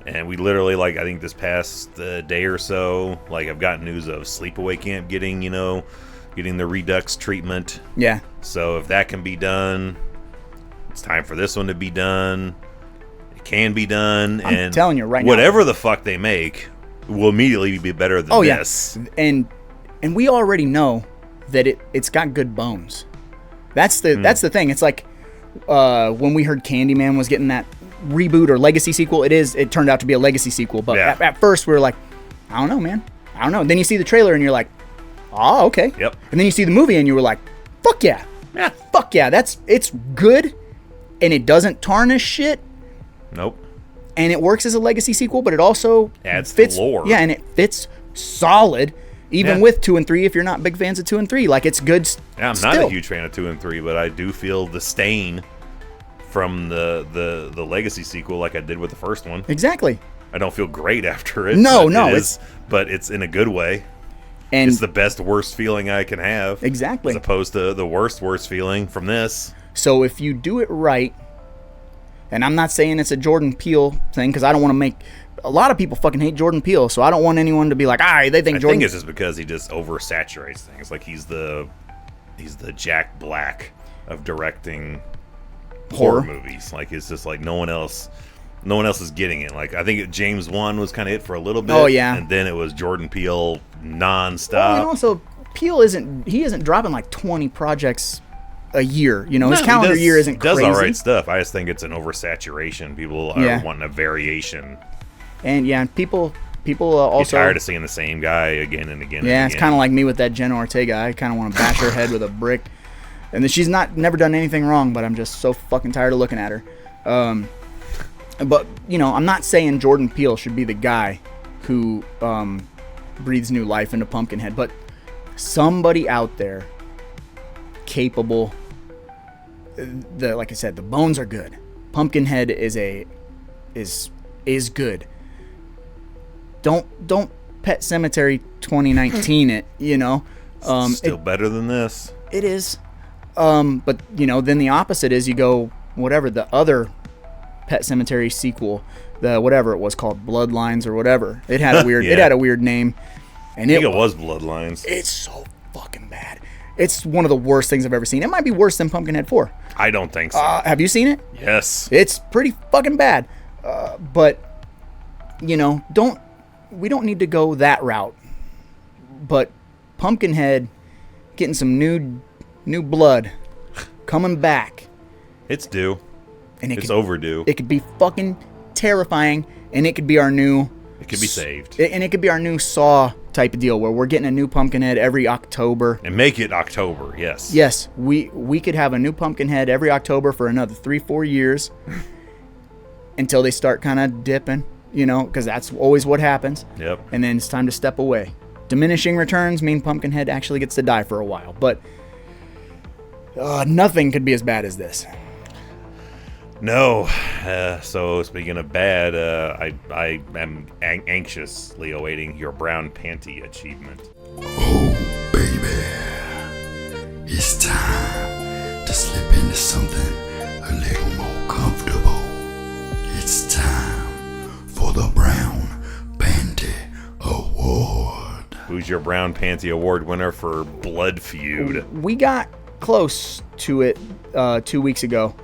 and we literally, like, I think this past day or so, like, I've gotten news of Sleepaway Camp getting the Redux treatment. Yeah. So if that can be done, it's time for this one to be done. It can be done. I'm telling you right now. Whatever the fuck they make will immediately be better than this. Yeah. And we already know that it's got good bones. That's the thing. It's like when we heard Candyman was getting that reboot or legacy sequel, it turned out to be a legacy sequel. But at first we were like, I don't know, man. I don't know. And then you see the trailer and you're like, oh, okay. Yep. And then you see the movie and you were like, fuck yeah. Yeah. Fuck yeah. It's good. and it doesn't tarnish shit. Nope. And it works as a legacy sequel, but it also Adds fits the lore. Yeah, and it fits solid, even with 2 and 3. If you're not big fans of 2 and 3, like it's good. Yeah, I'm not a huge fan of 2 and 3, but I do feel the stain from the legacy sequel, like I did with the first one. Exactly. I don't feel great after it. No, but it's in a good way. And it's the best worst feeling I can have. Exactly. As opposed to the worst feeling from this. So if you do it right, and I'm not saying it's a Jordan Peele thing, because I don't want to make a lot of people fucking hate Jordan Peele, so I don't want anyone to be like, they think Jordan. I think it's just because he just oversaturates things. Like he's the Jack Black of directing horror movies. Like it's just like no one else is getting it. Like I think James Wan was kind of it for a little bit. Oh yeah. And then it was Jordan Peele nonstop. Well, and also Peele isn't dropping like 20 projects a year. You know, his calendar year isn't crazy. Does all right stuff. I just think it's an oversaturation. People are wanting a variation. And yeah, people also get tired of seeing the same guy again and again. Yeah, and it's kind of like me with that Jenna Ortega. I kind of want to bash her head with a brick. And she's never done anything wrong, but I'm just so fucking tired of looking at her. But you know, I'm not saying Jordan Peele should be the guy who breathes new life into Pumpkinhead, but somebody out there capable. Like I said, the bones are good. Pumpkinhead is good. Don't Pet Sematary 2019 it. You know, still better than this. It is. But you know, then the opposite is you go whatever the other Pet Sematary sequel, the whatever it was called, Bloodlines or whatever. It had a weird. It had a weird name. And I think it was Bloodlines. It's so fucking bad. It's one of the worst things I've ever seen. It might be worse than Pumpkinhead 4. I don't think so. Have you seen it? Yes. It's pretty fucking bad. But you know, we don't need to go that route. But Pumpkinhead getting some new blood coming back. It's due. And it's overdue. It could be fucking terrifying, and it could be our new. It could be saved. And it could be our new Saw type of deal where we're getting a new Pumpkinhead every October. And make it October, yes. Yes, we could have a new Pumpkinhead every October for another 3-4 years until they start kind of dipping, you know, because that's always what happens. Yep. And then it's time to step away. Diminishing returns mean Pumpkinhead actually gets to die for a while, but nothing could be as bad as this. No. So speaking of bad, I am anxiously awaiting your brown panty achievement. Oh, baby. It's time to slip into something a little more comfortable. It's time for the Brown Panty Award. Who's your brown panty award winner for Blood Feud? We got close to it 2 weeks ago.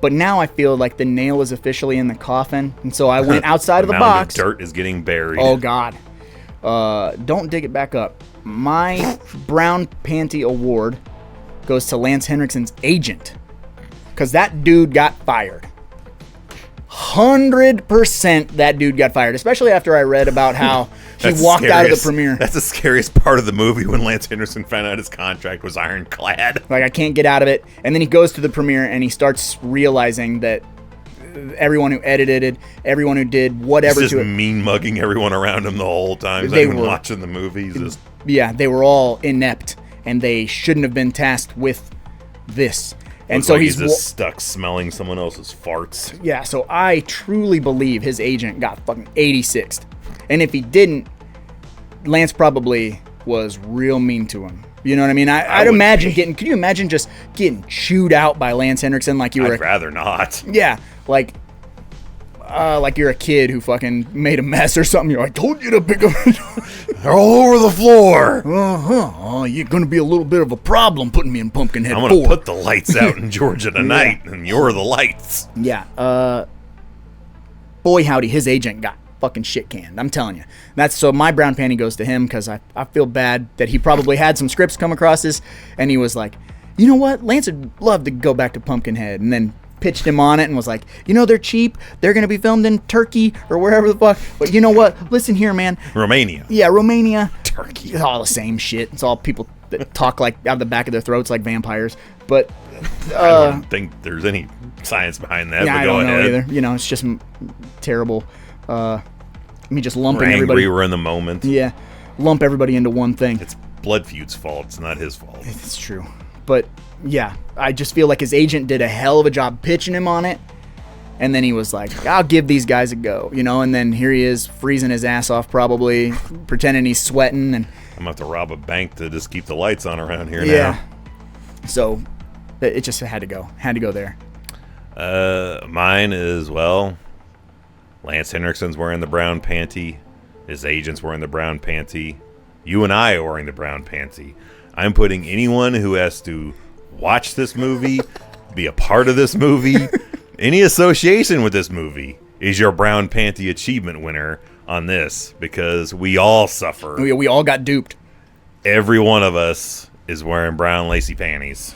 But now I feel like the nail is officially in the coffin, and so I went outside of the box. The dirt is getting buried. Oh God! Don't dig it back up. My Brown Panty Award goes to Lance Henriksen's agent, because that dude got fired. 100% that dude got fired, especially after I read about how he walked out of the premiere. That's the scariest part of the movie, when Lance Henriksen found out his contract was ironclad. Like, I can't get out of it. And then he goes to the premiere and he starts realizing that everyone who edited it, everyone who did whatever He's to just it, mean mugging everyone around him the whole time. He's They not even were- watching the movies. yeah, they were all inept and they shouldn't have been tasked with this. And so like he's just stuck smelling someone else's farts. yeah, so I truly believe his agent got fucking 86th. And if he didn't, Lance probably was real mean to him. You know what I mean? I'd would imagine be. could you imagine just getting chewed out by Lance Henriksen like you were I'd rather not. yeah, like you're a kid who fucking made a mess or something. You're like, I told you to pick up. They're all over the floor. Oh, you're gonna be a little bit of a problem putting me in Pumpkinhead I'm 4. gonna put the lights out in Georgia tonight, and you're the lights. Yeah, boy howdy, his agent got fucking shit canned. I'm telling you. That's so my brown panty goes to him, because I feel bad that he probably had some scripts come across this, and he was like, you know what, Lance would love to go back to Pumpkinhead, and then pitched him on it and was like, you know, they're cheap, they're gonna be filmed in Turkey or wherever the fuck, but you know what, listen here, man. Romania. Yeah, Romania. Turkey. It's all the same shit. It's all people that talk like out of the back of their throats like vampires. But I don't think there's any science behind that. Yeah, but I go don't know ahead. either. You know, it's just terrible. Me just lumping We're angry. everybody. We're in the moment. Yeah, lump everybody into one thing. It's Blood Feud's fault. It's not his fault. It's true. But yeah, I just feel like his agent did a hell of a job pitching him on it. And then he was like, I'll give these guys a go, you know, and then here he is freezing his ass off probably, pretending he's sweating. And I'm going to have to rob a bank to just keep the lights on around here yeah. So it just had to go. Had to go there. Mine is, well, Lance Henriksen's wearing the brown panty. His agent's wearing the brown panty. You and I are wearing the brown panty. I'm putting anyone who has to watch this movie, be a part of this movie, any association with this movie is your brown panty achievement winner on this, because we all suffer. We all got duped. Every one of us is wearing brown lacy panties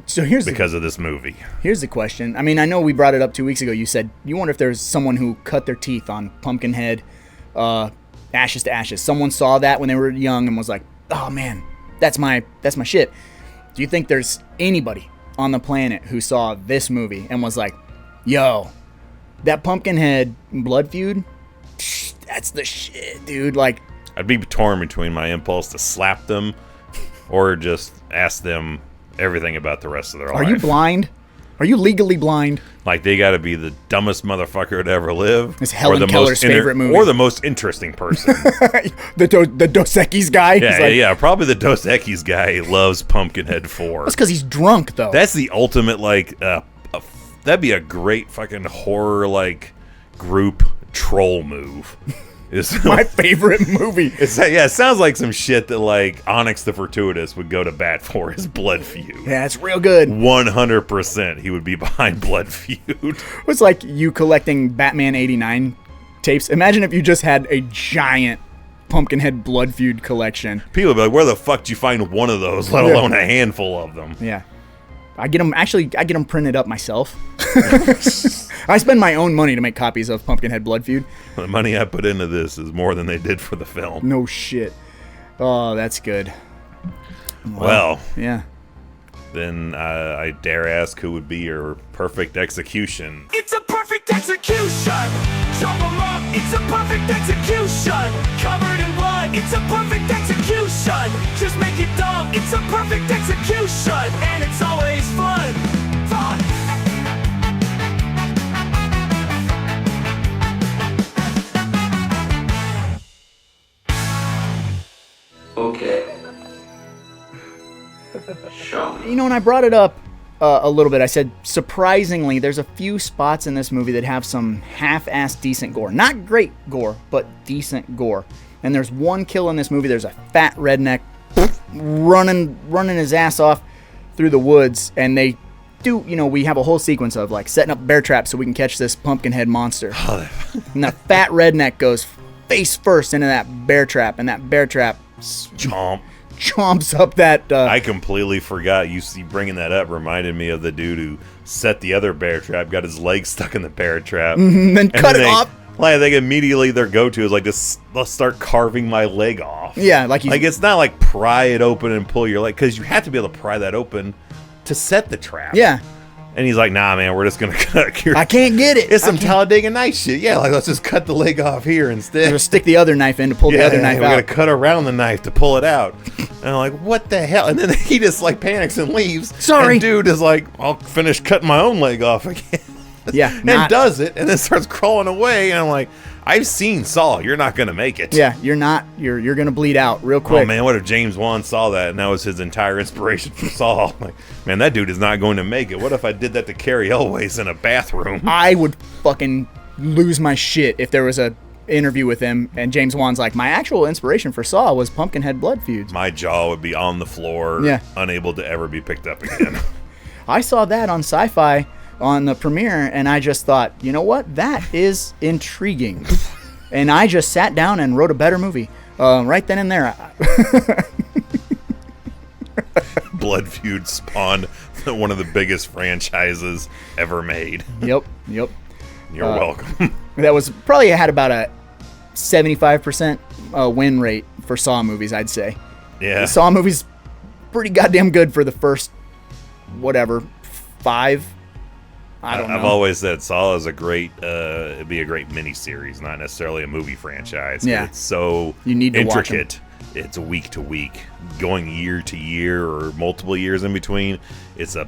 So here's because of this movie. Here's the question. I mean, I know we brought it up 2 weeks ago. You said you wonder if there's someone who cut their teeth on Pumpkinhead, Ashes to Ashes. Someone saw that when they were young and was like, "Oh man, that's my shit." Do you think there's anybody on the planet who saw this movie and was like, "Yo, that Pumpkinhead Blood Feud, that's the shit, dude"? Like, I'd be torn between my impulse to slap them or just ask them everything about the rest of their life. are you blind? Are you legally blind? Like, they got to be the dumbest motherfucker to ever live. It's Helen Keller's favorite movie. Or the most interesting person. the Dos Equis guy? Yeah, He's like, yeah. Probably the Dos Equis guy loves Pumpkinhead 4. That's because he's drunk, though. That's the ultimate, like, that'd be a great fucking horror, like, group troll move. It's my favorite movie. it sounds like some shit that, like, Onyx the Fortuitous would go to bat for his Blood Feud. Yeah, it's real good. 100% he would be behind Blood Feud. It's like you collecting Batman 89 tapes. Imagine if you just had a giant Pumpkinhead Blood Feud collection. People would be like, where the fuck did you find one of those, let alone a handful of them? Yeah. I get them printed up myself. I spend my own money to make copies of Pumpkinhead Blood Feud. The money I put into this is more than they did for the film. No shit. Oh, that's good. Well, Yeah. then I dare ask who would be your perfect execution. It's a perfect execution. Chop 'em up. It's a perfect execution. Covered in blood. It's a perfect execution. Just make it dumb. It's a perfect execution. And it's always fun. Fun. Okay. Show me. You know, and I brought it up a little bit. I said, surprisingly, there's a few spots in this movie that have some half-assed decent gore. Not great gore, but decent gore. And there's one kill in this movie. There's a fat redneck running his ass off through the woods. And they do, you know, we have a whole sequence of, like, setting up bear traps so we can catch this Pumpkinhead monster. And the fat redneck goes face first into that bear trap. And that bear trap chomps up that. I completely forgot. You see, bringing that up reminded me of the dude who set the other bear trap, got his leg stuck in the bear trap, then cut it off. Like, they immediately their go-to is like, just let's start carving my leg off. Yeah, like it's not like pry it open and pull your leg, because you have to be able to pry that open to set the trap. Yeah. And he's like, nah, man, we're just going to cut your... I can't get it. It's some Talladega Nights shit. Yeah, like, let's just cut the leg off here instead. Just stick the other knife in to pull the other knife we're out. going to cut around the knife to pull it out. And I'm like, what the hell? And then he just, like, panics and leaves. Sorry. And dude is like, I'll finish cutting my own leg off again. Yeah. And does it, and then starts crawling away. And I'm like, I've seen Saw. You're not going to make it. Yeah, you're not. You're going to bleed out real quick. Oh, man, what if James Wan saw that and that was his entire inspiration for Saw? Like, man, that dude is not going to make it. What if I did that to Carrie Elways in a bathroom? I would fucking lose my shit if there was a interview with him and James Wan's like, my actual inspiration for Saw was Pumpkinhead Blood Feuds. My jaw would be on the floor, unable to ever be picked up again. I saw that on Sci-Fi on the premiere, and I just thought, you know what? That is intriguing. And I just sat down and wrote a better movie right then and there. Blood Feud spawned one of the biggest franchises ever made. Yep. You're welcome. That was probably had about a 75% win rate for Saw movies, I'd say. Yeah. The Saw movies pretty goddamn good for the first, 5. I don't know. I've always said Saw is a great, it'd be a great miniseries, not necessarily a movie franchise. Yeah. It's so You need to watch 'em. intricate. It's week to week, going year to year or multiple years in between. It's a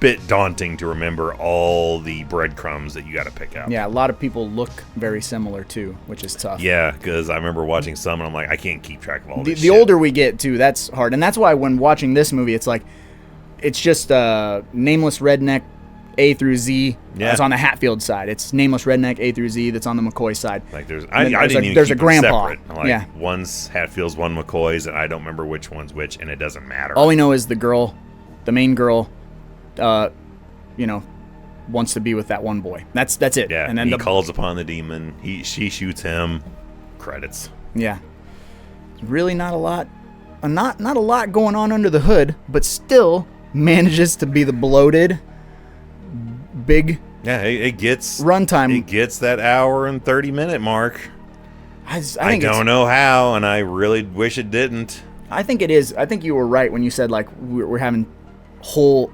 bit daunting to remember all the breadcrumbs that you got to pick up. Yeah, a lot of people look very similar too, which is tough. Yeah, because I remember watching some and I'm like, I can't keep track of all The this shit. older we get too, that's hard. And that's why when watching this movie, it's like, it's just Nameless Redneck A through Z. Yeah. That's on the Hatfield side. It's Nameless Redneck A through Z that's on the McCoy side. Like there's, And I then didn't even there's keep a grandpa. them separate. Like, Yeah. one's Hatfields, one McCoy's, and I don't remember which one's which, and it doesn't matter. All we know is the girl, the main girl, wants to be with that one boy. That's it. Yeah, And then he calls upon the demon. She shoots him. Credits. Yeah. Really not a lot. Not a lot going on under the hood, but still manages to be the bloated, big Yeah, it gets runtime. It gets that hour and 30-minute mark. I I think don't know how, and I really wish it didn't. I think it is. I think you were right when you said like we're having full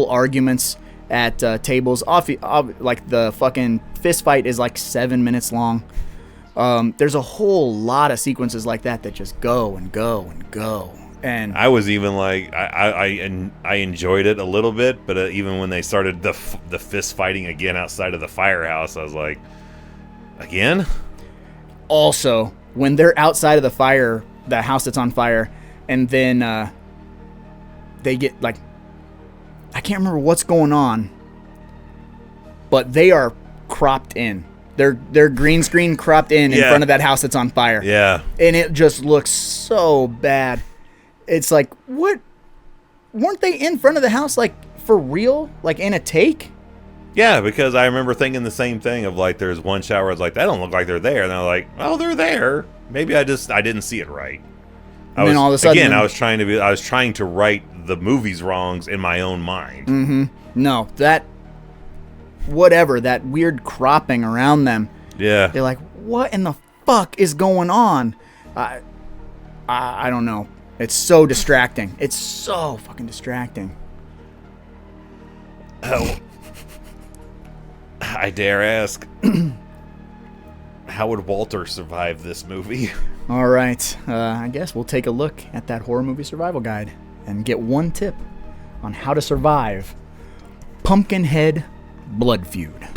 arguments at tables. Like the fucking fist fight is like 7 minutes long. There's a whole lot of sequences like that just go and go and go. And I was even like, I enjoyed it a little bit, but even when they started the fist fighting again outside of the firehouse, I was like, again? also, when they're outside of the house that's on fire, and then they get like, I can't remember what's going on, but they are cropped in. They're green screen cropped in Yeah. front of that house that's on fire. Yeah. And it just looks so bad. It's like, what? Weren't they in front of the house, like, for real? Like, in a take? Yeah, because I remember thinking the same thing of like, there's one shower, I was like, that don't look like they're there. And I was like, oh, they're there. Maybe I didn't see it right. And then all of a sudden- Again, I was trying to right the movie's wrongs in my own mind. No, that weird cropping around them. Yeah. They're like, what in the fuck is going on? I don't know. It's so distracting. It's so fucking distracting. I dare ask, how would Walter survive this movie? All right. I guess we'll take a look at that horror movie survival guide and get one tip on how to survive Pumpkinhead Blood Feud.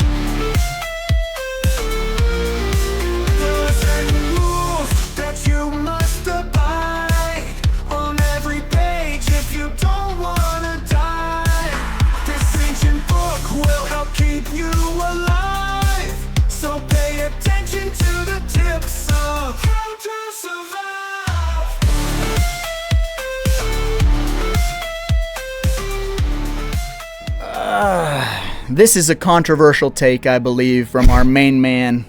This is a controversial take, I believe, from our main man,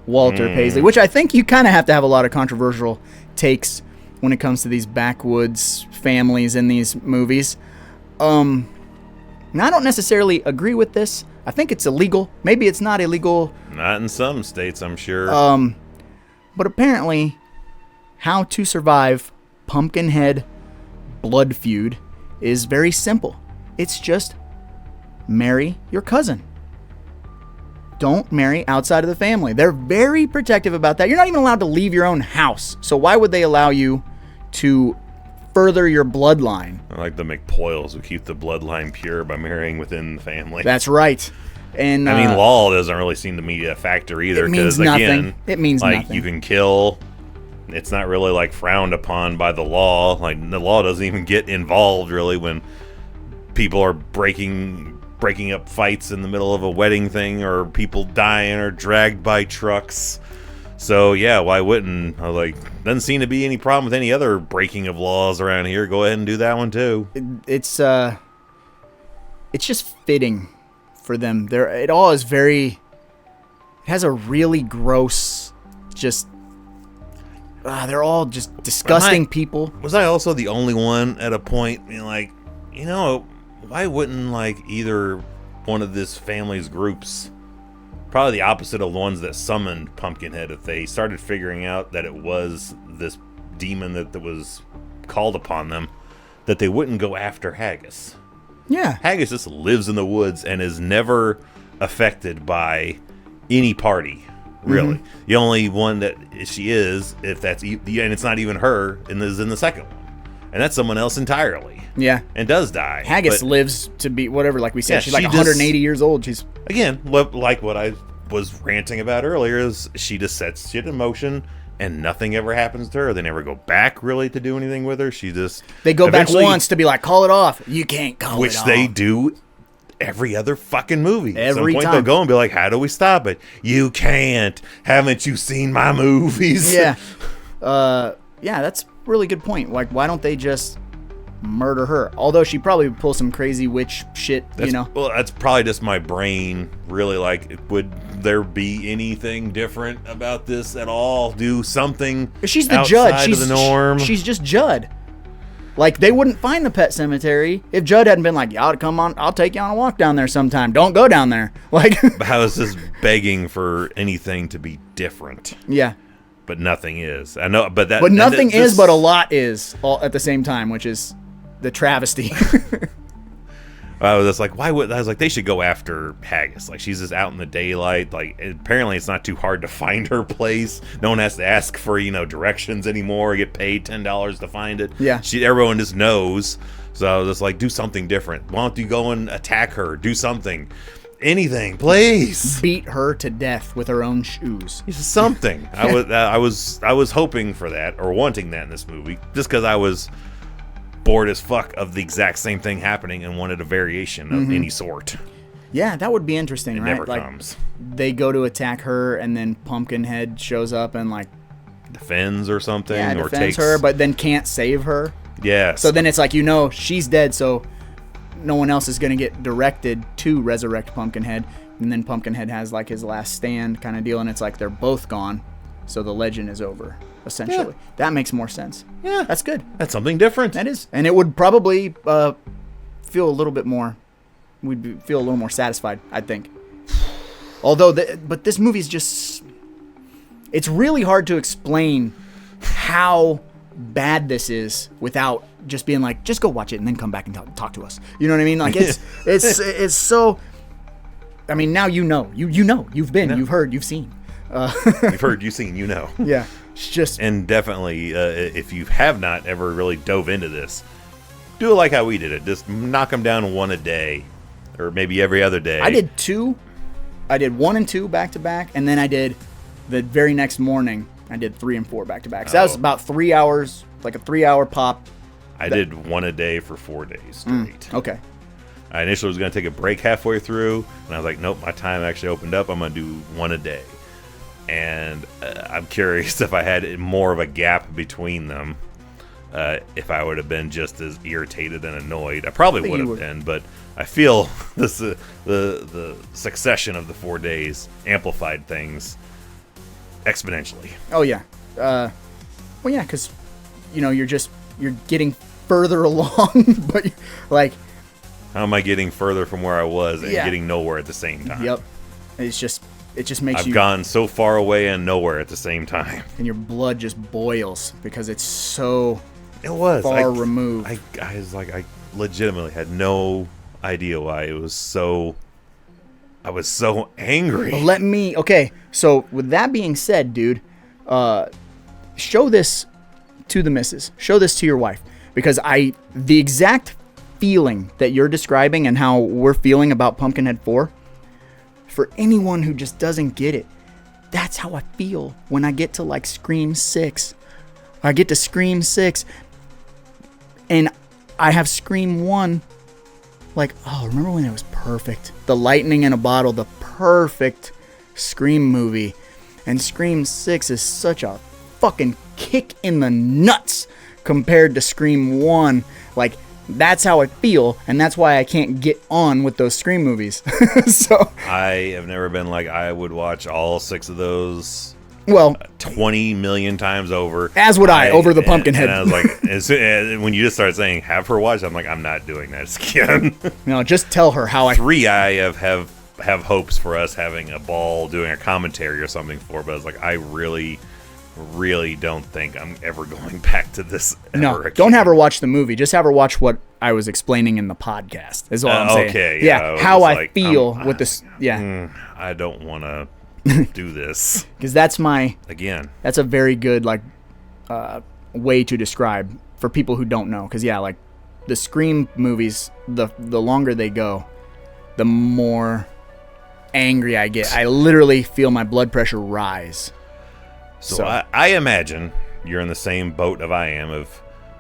Walter Paisley, which I think you kind of have to have a lot of controversial takes when it comes to these backwoods families in these movies. Now, I don't necessarily agree with this. I think it's illegal. Maybe it's not illegal. Not in some states, I'm sure. But apparently, how to survive Pumpkinhead Blood Feud is very simple. It's just marry your cousin. Don't marry outside of the family. They're very protective about that. You're not even allowed to leave your own house. So why would they allow you to further your bloodline? Like the McPoyles who keep the bloodline pure by marrying within the family. That's right. And I mean, law doesn't really seem to be a factor either. It means Because again, nothing. It means like nothing. you can kill. It's not really like frowned upon by the law. Like the law doesn't even get involved really when people are breaking up fights in the middle of a wedding thing, or people dying or dragged by trucks. So yeah, why wouldn't? I was like, doesn't seem to be any problem with any other breaking of laws around here. Go ahead and do that one too. It's just fitting for them. It all is very. It has a really gross, just. They're all just disgusting people. Was I also the only one at a point being like, why wouldn't like either one of this family's groups, probably the opposite of the ones that summoned Pumpkinhead, if they started figuring out that it was this demon that was called upon them, that they wouldn't go after Haggis? Yeah. Haggis just lives in the woods and is never affected by any party. Really, the only one that she is, if that's and it's not even her, is in the second one, and that's someone else entirely. Yeah. And does die. Haggis But, lives to be whatever, like we said. Yeah, she's like she 180 years old. She's again, like what I was ranting about earlier, is she just sets shit in motion, and nothing ever happens to her. They never go back really to do anything with her. They go back eventually- once to be like, call it off. You can't call it which off. they do every other fucking movie. At some Every point time. they'll go and be like, how do we stop it? You can't. Haven't you seen my movies? Yeah. Yeah, that's a really good point. Like, why don't they just murder her? Although she probably would pull some crazy witch shit, Well, that's probably just my brain. Really, like, would there be anything different about this at all? Do something She's the outside judge. of the norm? She's just Judd. Like, they wouldn't find the pet cemetery if Judd hadn't been like, y'all come on, I'll take you on a walk down there sometime. Don't go down there. Like, I was just begging for anything to be different, yeah. but nothing is. I know, but Nothing is, but a lot is all at the same time, which is the travesty. I was just like, I was like, they should go after Haggis. Like, she's just out in the daylight. Like, apparently it's not too hard to find her place. No one has to ask for, directions anymore. Get paid $10 to find it. Yeah. Everyone just knows. So I was just like, do something different. Why don't you go and attack her? Do something. Anything, please. Beat her to death with her own shoes. Something. I was hoping for that, or wanting that in this movie, just because I was bored as fuck of the exact same thing happening and wanted a variation of any sort. Yeah, that would be interesting, It right? never Like, comes. they go to attack her, and then Pumpkinhead shows up and like Defends or something, or defends takes her, but then can't save her. yes. So then it's like, she's dead, so no one else is going to get directed to resurrect Pumpkinhead. And then Pumpkinhead has like his last stand kind of deal, and it's like they're both gone. So the legend is over, essentially. Yeah. That makes more sense. Yeah. That's good. That's something different. That is. And it would probably feel a little bit more, feel a little more satisfied, I think. Although, but this movie's just, it's really hard to explain how bad this is without just being like, just go watch it and then come back and talk to us. You know what I mean? Like, it's so, I mean, now you've been, you've heard, you've seen. You've heard, you've seen, Yeah. It's just, And definitely, if you have not ever really dove into this, do it like how we did it. Just knock them down one a day, or maybe every other day. I did 2. I did 1 and 2 back to back, and then I did the very next morning. I did 3 and 4 back to back. So that was about 3 hours, like a 3-hour pop. I did one a day for 4 days straight. Okay. I initially was going to take a break halfway through, and I was like, nope, my time actually opened up. I'm going to do one a day. And I'm curious if I had more of a gap between them, if I would have been just as irritated and annoyed. I probably would have been, but I feel this the succession of the 4 days amplified things exponentially. Oh, yeah. Well, yeah, because, you're getting further along, but, like... How am I getting further from where I was and Yeah. getting nowhere at the same time? Yep. It just makes I've you... gone so far away and nowhere at the same time. And your blood just boils because it's so It was far removed. I was like, I legitimately had no idea why it was so. I was so angry. Okay, so with that being said, dude, show this to the missus. Show this to your wife. Because the exact feeling that you're describing and how we're feeling about Pumpkinhead 4, for anyone who just doesn't get it, that's how I feel when I get to like Scream 6. I get to Scream 6 and I have Scream 1. Like, oh, remember when it was perfect? The lightning in a bottle, the perfect Scream movie. And Scream 6 is such a fucking kick in the nuts compared to Scream 1. Like, that's how I feel, and that's why I can't get on with those Scream movies. So I have never been like, I would watch all 6 of those 20 million times over. As would I over the Pumpkinhead. And I was like, when you just started saying, have her watch, I'm like, I'm not doing that again. No, just tell her how 3 I have hopes for us having a ball doing a commentary or something for, but I was like, I really don't think I'm ever going back to this ever No, again. don't have her watch the movie. Just have her watch what I was explaining in the podcast. Is all I'm saying. Okay. Yeah. How I feel with this. Yeah. I don't want to do this Because that's again. That's a very good way to describe for people who don't know. Because yeah, like the Scream movies, the longer they go, the more angry I get. I literally feel my blood pressure rise. So I imagine you're in the same boat of I am. Of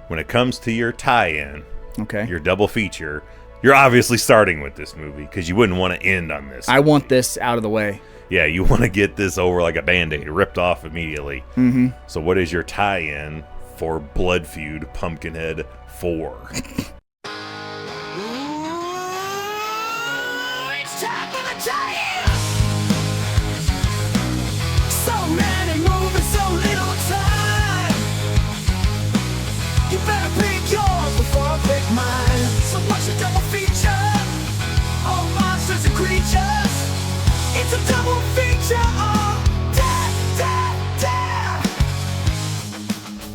when it comes to your tie-in, okay, your double feature, you're obviously starting with this movie because you wouldn't want to end on this. I want this out of the way. Yeah, you want to get this over like a Band-Aid, ripped off immediately. Mm-hmm. So what is your tie-in for Blood Feud Pumpkinhead 4? It's time for the tie-in. So many movies, so little time. You better pick yours before I pick mine. So watch a double feature. All monsters and creatures. It's a double feature. Oh,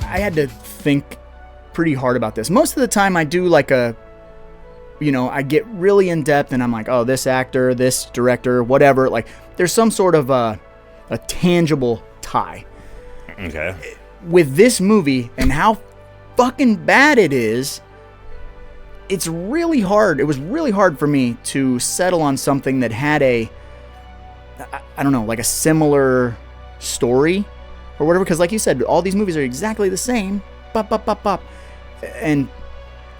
I had to think pretty hard about this. Most of the time I do like I get really in depth and I'm like, oh, this actor, this director, whatever. Like there's some sort of a tangible tie. Okay. With this movie and how fucking bad it is, it's really hard. It was really hard for me to settle on something that had I don't know, like a similar story or whatever. Because like you said, all these movies are exactly the same. Bop, bop, bop, bop. And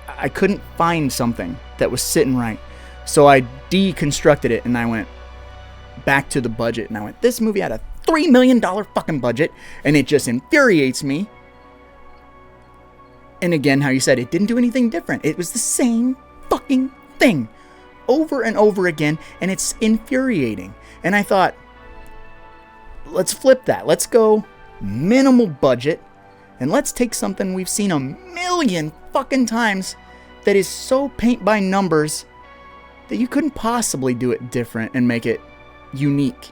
I couldn't find something that was sitting right. So I deconstructed it and I went back to the budget. And I went, this movie had a $3 million fucking budget. And it just infuriates me. And again, how you said, it didn't do anything different. It was the same fucking thing over and over again. And it's infuriating. And I thought, let's flip that. Let's go minimal budget. And let's take something we've seen a million fucking times that is so paint by numbers that you couldn't possibly do it different and make it unique.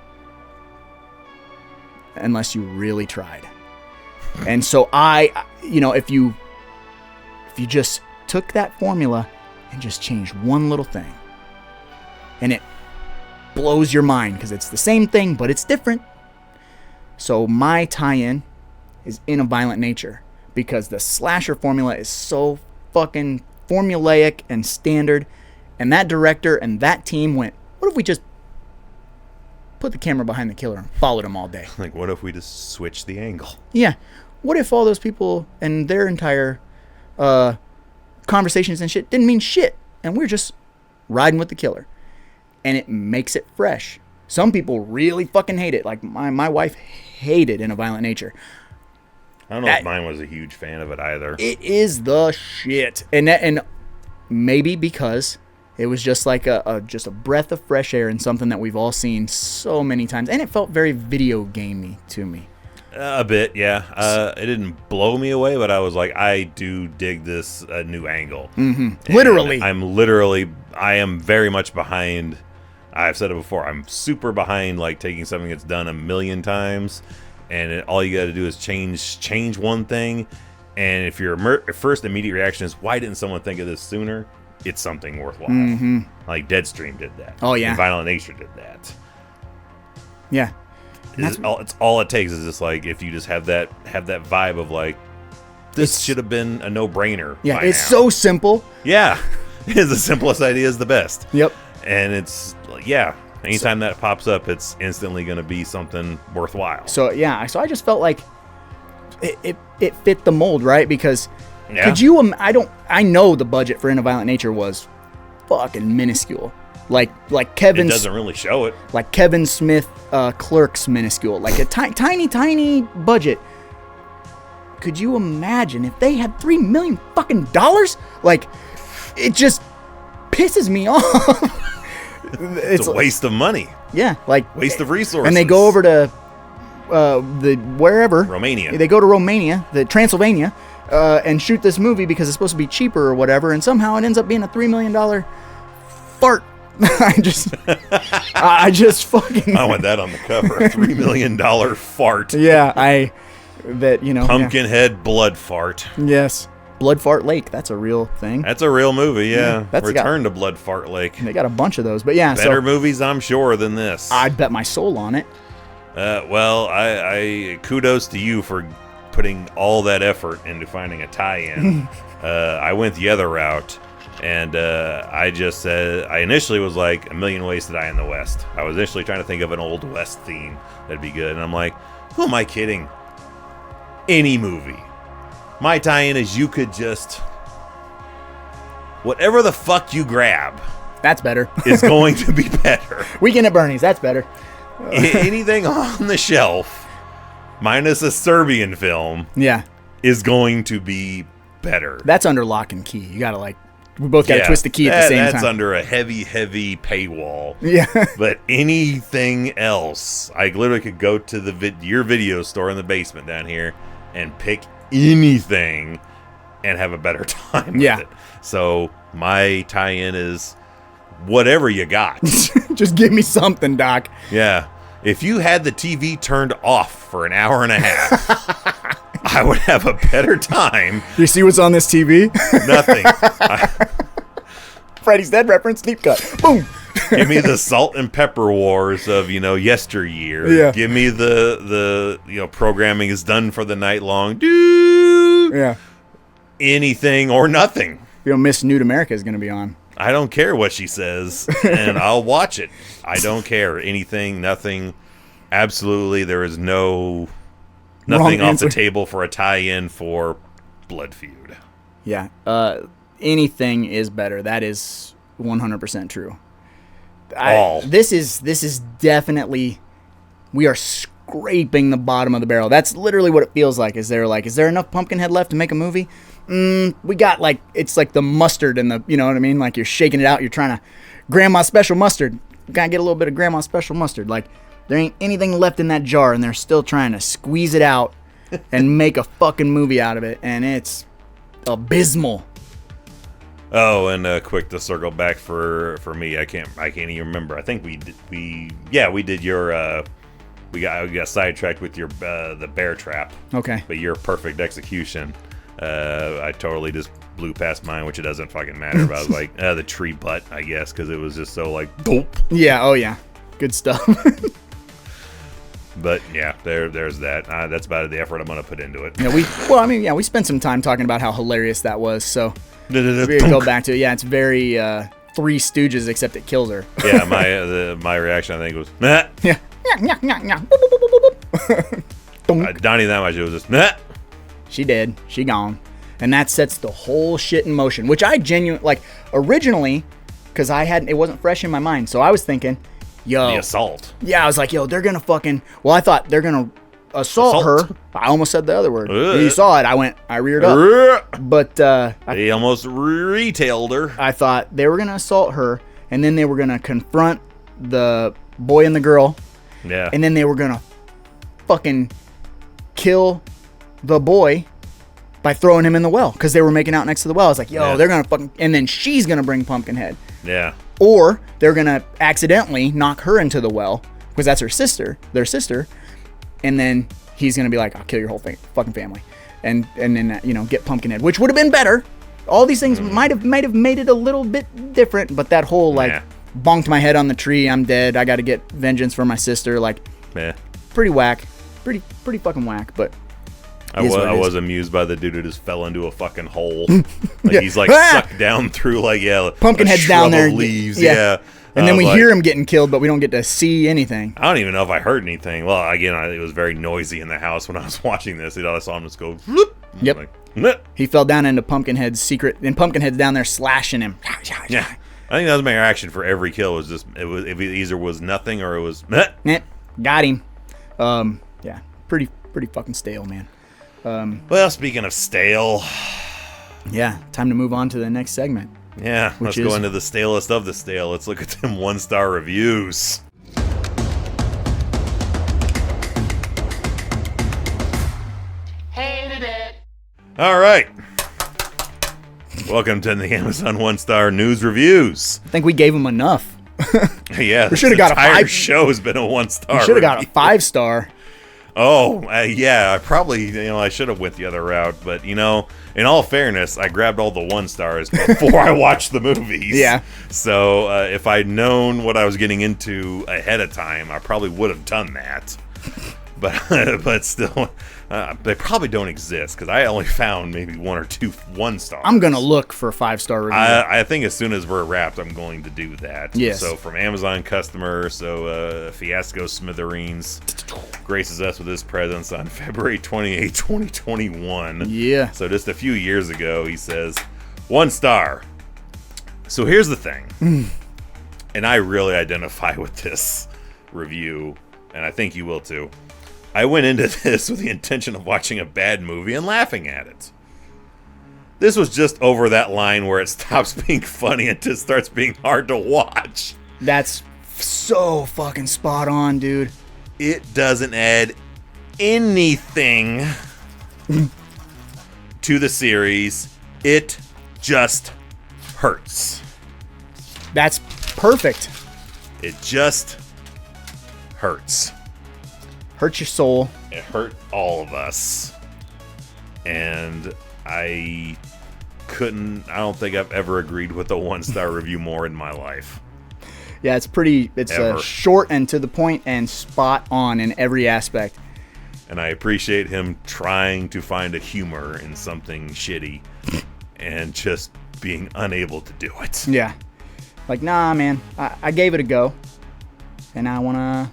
Unless you really tried. And so if you just took that formula and just changed one little thing, and it blows your mind because it's the same thing, but it's different. So my tie-in is In a Violent Nature because the slasher formula is so fucking formulaic and standard, and that director and that team went, what if we just put the camera behind the killer and followed him all day? Like, what if we just switch the angle? Yeah. What if all those people and their entire conversations and shit didn't mean shit, and we're just riding with the killer? And it makes it fresh. Some people really fucking hate it. Like my wife hated In a Violent Nature. I don't know if mine was a huge fan of it either. It is the shit. And maybe because it was just like just a breath of fresh air and something that we've all seen so many times. And it felt very video gamey to me. A bit, yeah. It didn't blow me away, but I was like, I do dig this new angle. Mm-hmm. Literally. I am very much behind. I've said it before. I'm super behind like taking something that's done a million times, and all you got to do is change one thing. And if your first immediate reaction is, why didn't someone think of this sooner? It's something worthwhile. Mm-hmm. Like Deadstream did that. Oh yeah. And Violent Nature did that. Yeah. It's all it takes is just like if you just have that vibe of like, this should have been a no-brainer. Yeah, it's so simple. Yeah, the simplest idea is the best. Yep. And it's anytime that pops up, it's instantly going to be something worthwhile. So I just felt like it fit the mold, right? Because could you? I know the budget for In a Violent Nature was fucking minuscule. Like Kevin's. It doesn't really show it. Like Kevin Smith, Clerks minuscule. Like a tiny budget. Could you imagine if they had $3 million fucking dollars? Like, it just pisses me off. It's a waste of money. Yeah, like waste of resources. And they go over to wherever Romania. They go to Romania, Transylvania, and shoot this movie because it's supposed to be cheaper or whatever, and somehow it ends up being a $3 million fart. I just fucking. I want that on the cover. A $3 million fart. Yeah, Pumpkinhead blood fart. Yes, Blood Fart Lake. That's a real thing. That's a real movie, yeah. that's Return to Blood Fart Lake. They got a bunch of those, but yeah. Better movies, I'm sure, than this. I'd bet my soul on it. Well, I kudos to you for putting all that effort into finding a tie-in. I went the other route, and I just said, I initially was like, A Million Ways to Die in the West. I was initially trying to think of an Old West theme that'd be good, and I'm like, who am I kidding? Any movie. My tie-in is you could just... Whatever the fuck you grab... That's better. is going to be better. Weekend at Bernie's, that's better. Anything on the shelf, minus a Serbian film, is going to be better. That's under lock and key. You gotta we both gotta twist the key at the same time. That's under a heavy paywall. Yeah. But anything else, I literally could go to your video store in the basement down here and pick anything and have a better time with it. So my tie-in is whatever you got. Just give me something, Doc. Yeah. If you had the TV turned off for an hour and a half, I would have a better time. You see what's on this TV? Nothing. Freddy's Dead reference, deep cut. Boom. Give me the salt and pepper wars of, yesteryear. Yeah. Give me the programming is done for the night long. Dude. Yeah. Anything or nothing. Miss Nude America is going to be on. I don't care what she says, and I'll watch it. I don't care. Anything, nothing. Absolutely, there is nothing off the table for a tie-in for Blood Feud. Yeah. Anything is better. That is 100% true. This is definitely, we are scraping the bottom of the barrel. That's literally what it feels like. Is there enough Pumpkinhead left to make a movie? We got it's like the mustard and you know what I mean? Like you're shaking it out. You're trying to, Grandma's special mustard. Gotta get a little bit of Grandma's special mustard. Like there ain't anything left in that jar and they're still trying to squeeze it out and make a fucking movie out of it. And it's abysmal. Oh, and quick to circle back for me. I can't even remember. I think we did your, we got sidetracked with your, the bear trap. Okay. But your perfect execution. I totally just blew past mine, which it doesn't fucking matter. But I was like, the tree butt, I guess, because it was just so dope. Yeah, oh yeah. Good stuff. But yeah, there's that. That's about the effort I'm going to put into it. Yeah, we spent some time talking about how hilarious that was, so we go back to it. Yeah, it's very Three Stooges, except it kills her. Yeah, my reaction, I think, was, nah. Yeah. Donnie that much, it was just, nah. She did. She gone. And that sets the whole shit in motion, which I genuinely, originally, because it wasn't fresh in my mind. So I was thinking, the assault. Yeah, I was like, they're going to I thought they're going to assault her. I almost said the other word. You saw it. I reared up. But they almost retailed her. I thought they were going to assault her, and then they were going to confront the boy and the girl. Yeah. And then they were going to fucking kill the boy by throwing him in the well because they were making out next to the well. I was like, they're gonna fucking, and then she's gonna bring Pumpkinhead. Yeah. Or they're gonna accidentally knock her into the well because that's their sister, and then he's gonna be like, I'll kill your whole fucking family, and then get Pumpkinhead, which would have been better. All these things might have made it a little bit different, but that whole bonked my head on the tree, I'm dead, I got to get vengeance for my sister, pretty whack, pretty fucking whack, but. I was amused by the dude who just fell into a fucking hole. He's sucked down through Pumpkinhead's down there. Leaves. And then we hear him getting killed, but we don't get to see anything. I don't even know if I heard anything. Well, again, it was very noisy in the house when I was watching this. I saw him just go. Yep. He fell down into Pumpkinhead's secret, and Pumpkinhead's down there slashing him. Yeah. I think that was my reaction for every kill. It either was nothing or it was. Got him. Yeah. Pretty fucking stale, man. Well, speaking of stale, yeah, time to move on to the next segment. Yeah, let's go into the stalest of the stale. Let's look at them 1-star reviews. Hated it. All right. Welcome to the Amazon 1-star news reviews. I think we gave them enough. Yeah, we should have got a 5. Show has been a 1-star. We should have got a 5-star. Oh, yeah, I probably, I should have went the other route, but, in all fairness, I grabbed all the 1 stars before I watched the movies. Yeah. So, if I'd known what I was getting into ahead of time, I probably would have done that. But still, they probably don't exist, because I only found maybe 1 or 2 1 stars. I'm going to look for a 5-star review. I think as soon as we're wrapped, I'm going to do that. Yes. So from Amazon customer, Fiasco Smithereens graces us with his presence on February 28, 2021. Yeah. So just a few years ago, he says, 1 star. So here's the thing. And I really identify with this review, and I think you will too. I went into this with the intention of watching a bad movie and laughing at it. This was just over that line where it stops being funny and just starts being hard to watch. That's so fucking spot on, dude. It doesn't add anything to the series. It just hurts. That's perfect. It just hurts. Hurts your soul. It hurt all of us. And I don't think I've ever agreed with a 1-star review more in my life. Yeah, it's Ever. short and to the point and spot on in every aspect. And I appreciate him trying to find a humor in something shitty and just being unable to do it. Yeah. Like, nah, man, I gave it a go, and I want to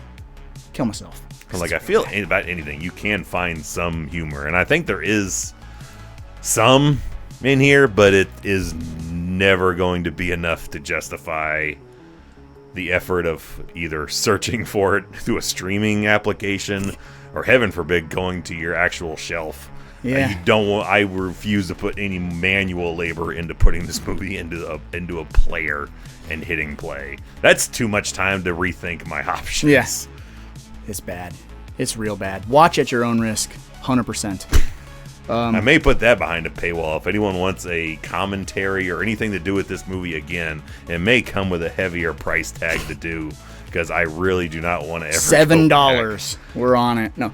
kill myself. Like, I feel about anything, you can find some humor. And I think there is some in here, but it is never going to be enough to justify the effort of either searching for it through a streaming application or, heaven forbid, going to your actual shelf. Yeah. I refuse to put any manual labor into putting this movie into a player and hitting play. That's too much time to rethink my options. Yes. It's bad. It's real bad. Watch at your own risk. 100%. I may put that behind a paywall. If anyone wants a commentary or anything to do with this movie again, it may come with a heavier price tag to do, because I really do not want to ever $7. We're on it. No.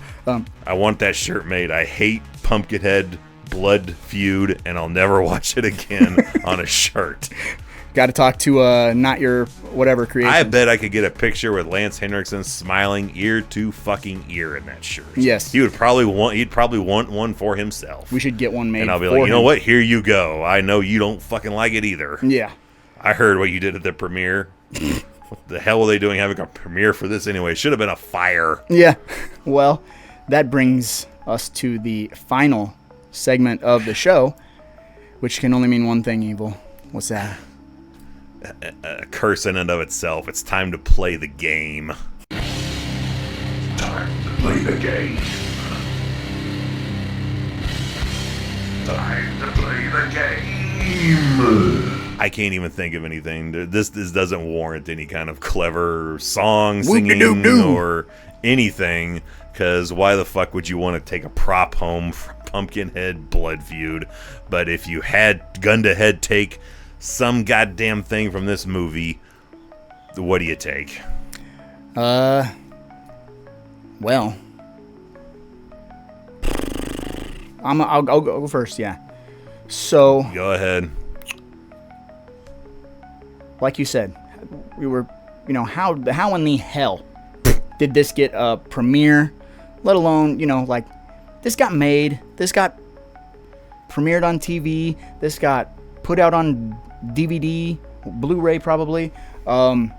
I want that shirt made. I hate Pumpkinhead Blood Feud, and I'll never watch it again on a shirt. Got to talk to not your whatever creation. I bet I could get a picture with Lance Henriksen smiling ear to fucking ear in that shirt. Yes. He'd probably want one for himself. We should get one made. And I'll be for like, you know him. what? Here you go. I know you don't fucking like it either. Yeah. I heard what you did at the premiere. What the hell were they doing having a premiere for this anyway? Should have been a fire. Yeah. Well, that brings us to the final segment of the show, which can only mean one thing, Evil. What's that? A curse in and of itself. It's time to play the game. Time to play the game. Time to play the game. I can't even think of anything. This doesn't warrant any kind of clever song singing Whoop-de-doo-doo. or anything, because why the fuck would you want to take a prop home from Pumpkinhead Blood Feud? But if you had gun to head take some goddamn thing from this movie, what do you take? Well, I'll go first. Yeah. So, Go ahead. like you said, we were, how in the hell did this get a premiere? Let alone, like, this got made, this got premiered on TV, this got put out on DVD, Blu-ray probably, and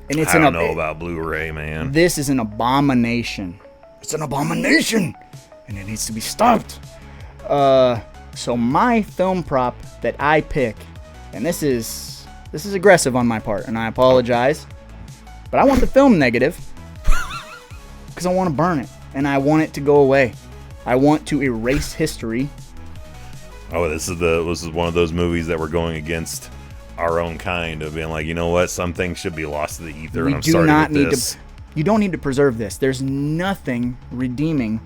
it's I don't know about Blu-ray, man. This is an abomination. It's an abomination, and it needs to be stopped. So my film prop that I pick, and this is aggressive on my part, and I apologize, but I want the film negative because I want to burn it, and I want it to go away. I want to erase history. Oh, this is one of those movies that we're going against our own kind of being like, you know what, some things should be lost to the ether. We and I'm do sorry not with need this. to. You don't need to preserve this. There's nothing redeeming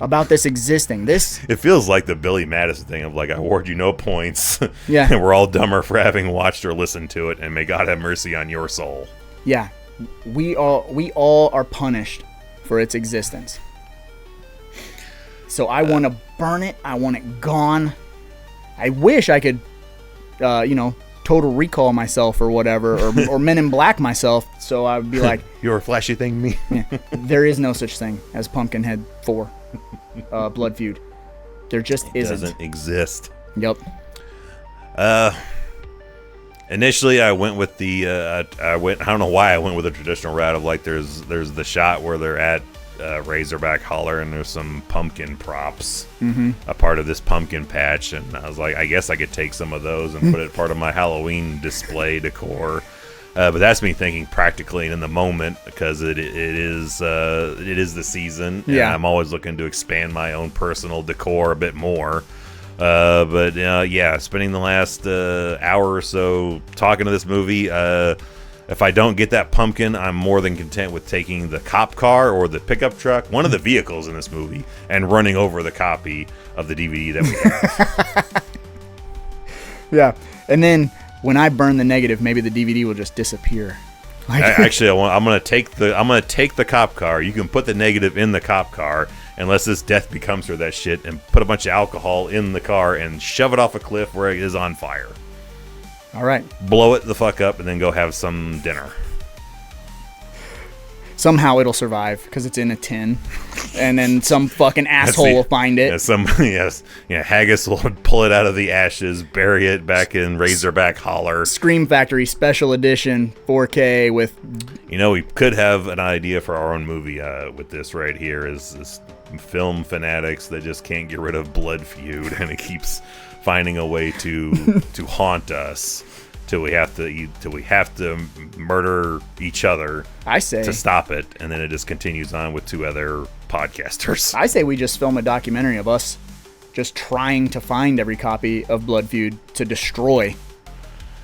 about this existing. This. It feels like the Billy Madison thing of like, I award you no points. Yeah. And we're all dumber for having watched or listened to it, and may God have mercy on your soul. Yeah, we all are punished for its existence. So I want to burn it. I want it gone. I wish I could, Total Recall myself or whatever, or Men in Black myself. So I would be like, You're a flashy thing, me. yeah, there is no such thing as Pumpkinhead 4, Blood Feud. There just isn't. Doesn't exist. Yep. Initially, I went with I don't know why I went with a traditional route of like there's the shot where they're at Razorback Holler and there's some pumpkin props, a part of this pumpkin patch, and I was like, I guess I could take some of those and put it part of my Halloween display decor. But that's me thinking practically and in the moment, because it is the season. And Yeah. I'm always looking to expand my own personal decor a bit more. Spending the last hour or so talking to this movie, if I don't get that pumpkin, I'm more than content with taking the cop car or the pickup truck, one of the vehicles in this movie, and running over the copy of the DVD that we have. Yeah. And then when I burn the negative, maybe the DVD will just disappear. Actually, I'm gonna take the cop car. You can put the negative in the cop car, unless this death becomes her that shit, and put a bunch of alcohol in the car and shove it off a cliff where it is on fire. All right. Blow it the fuck up and then go have some dinner. Somehow it'll survive because it's in a tin, and then some fucking asshole will find it. Haggis will pull it out of the ashes, bury it back in Razorback Holler. Scream Factory Special Edition 4K with... We could have an idea for our own movie with this right here. Is film fanatics that just can't get rid of Blood Feud, and it keeps finding a way to haunt us till we have to murder each other. I say to stop it, and then it just continues on with two other podcasters. I say we just film a documentary of us just trying to find every copy of Blood Feud to destroy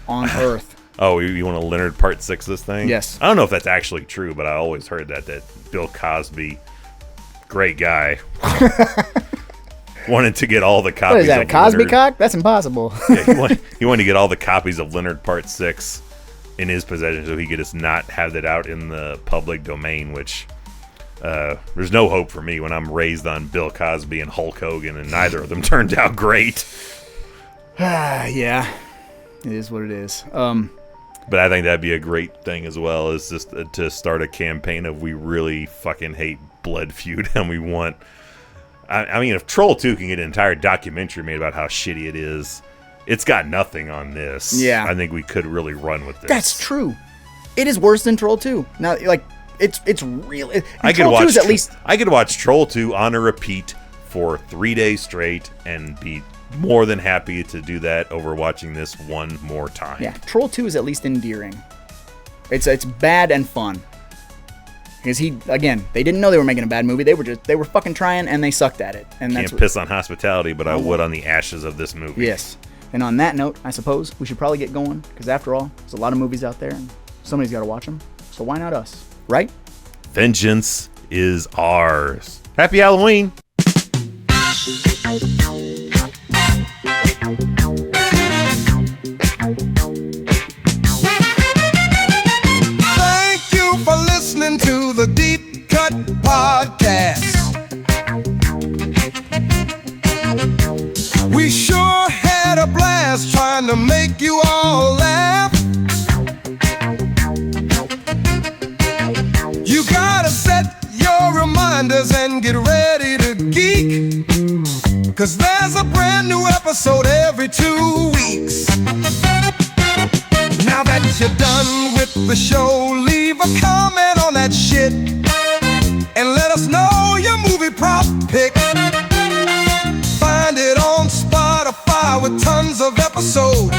on Earth. Oh, you want to Leonard Part 6 this thing? Yes. I don't know if that's actually true, but I always heard that Bill Cosby, great guy, wanted to get all the copies. What is that, of a Cosby Leonard. cock? That's impossible. Yeah, he wanted to get all the copies of Leonard Part 6 in his possession so he could just not have that out in the public domain, which there's no hope for me when I'm raised on Bill Cosby and Hulk Hogan, and neither of them turned out great. Yeah, it is what it is. But I think that'd be a great thing as well, is just to start a campaign of we really fucking hate Blood Feud, and we want... I mean, if Troll 2 can get an entire documentary made about how shitty it is, it's got nothing on this. Yeah. I think we could really run with this. That's true. It is worse than Troll 2. Now, like, it's really... I could Troll 2 is at least... I could watch Troll 2 on a repeat for 3 days straight and be more than happy to do that over watching this one more time. Yeah, Troll 2 is at least endearing. It's bad and fun. Because they didn't know they were making a bad movie. They were fucking trying, and they sucked at it. And Can't piss on hospitality, but I would on the ashes of this movie. Yes. And on that note, I suppose we should probably get going, because after all, there's a lot of movies out there, and somebody's got to watch them. So why not us, right? Vengeance is ours. Happy Halloween! Thank you for listening to the Deep Cut Podcast. We sure had a blast trying to make you all laugh. You gotta set your reminders and get ready to geek, 'cause there's a brand new episode every 2 weeks. Now that you're done with the show, leave a comment on that shit and let us know your movie prop pick. Find it on Spotify with tons of episodes.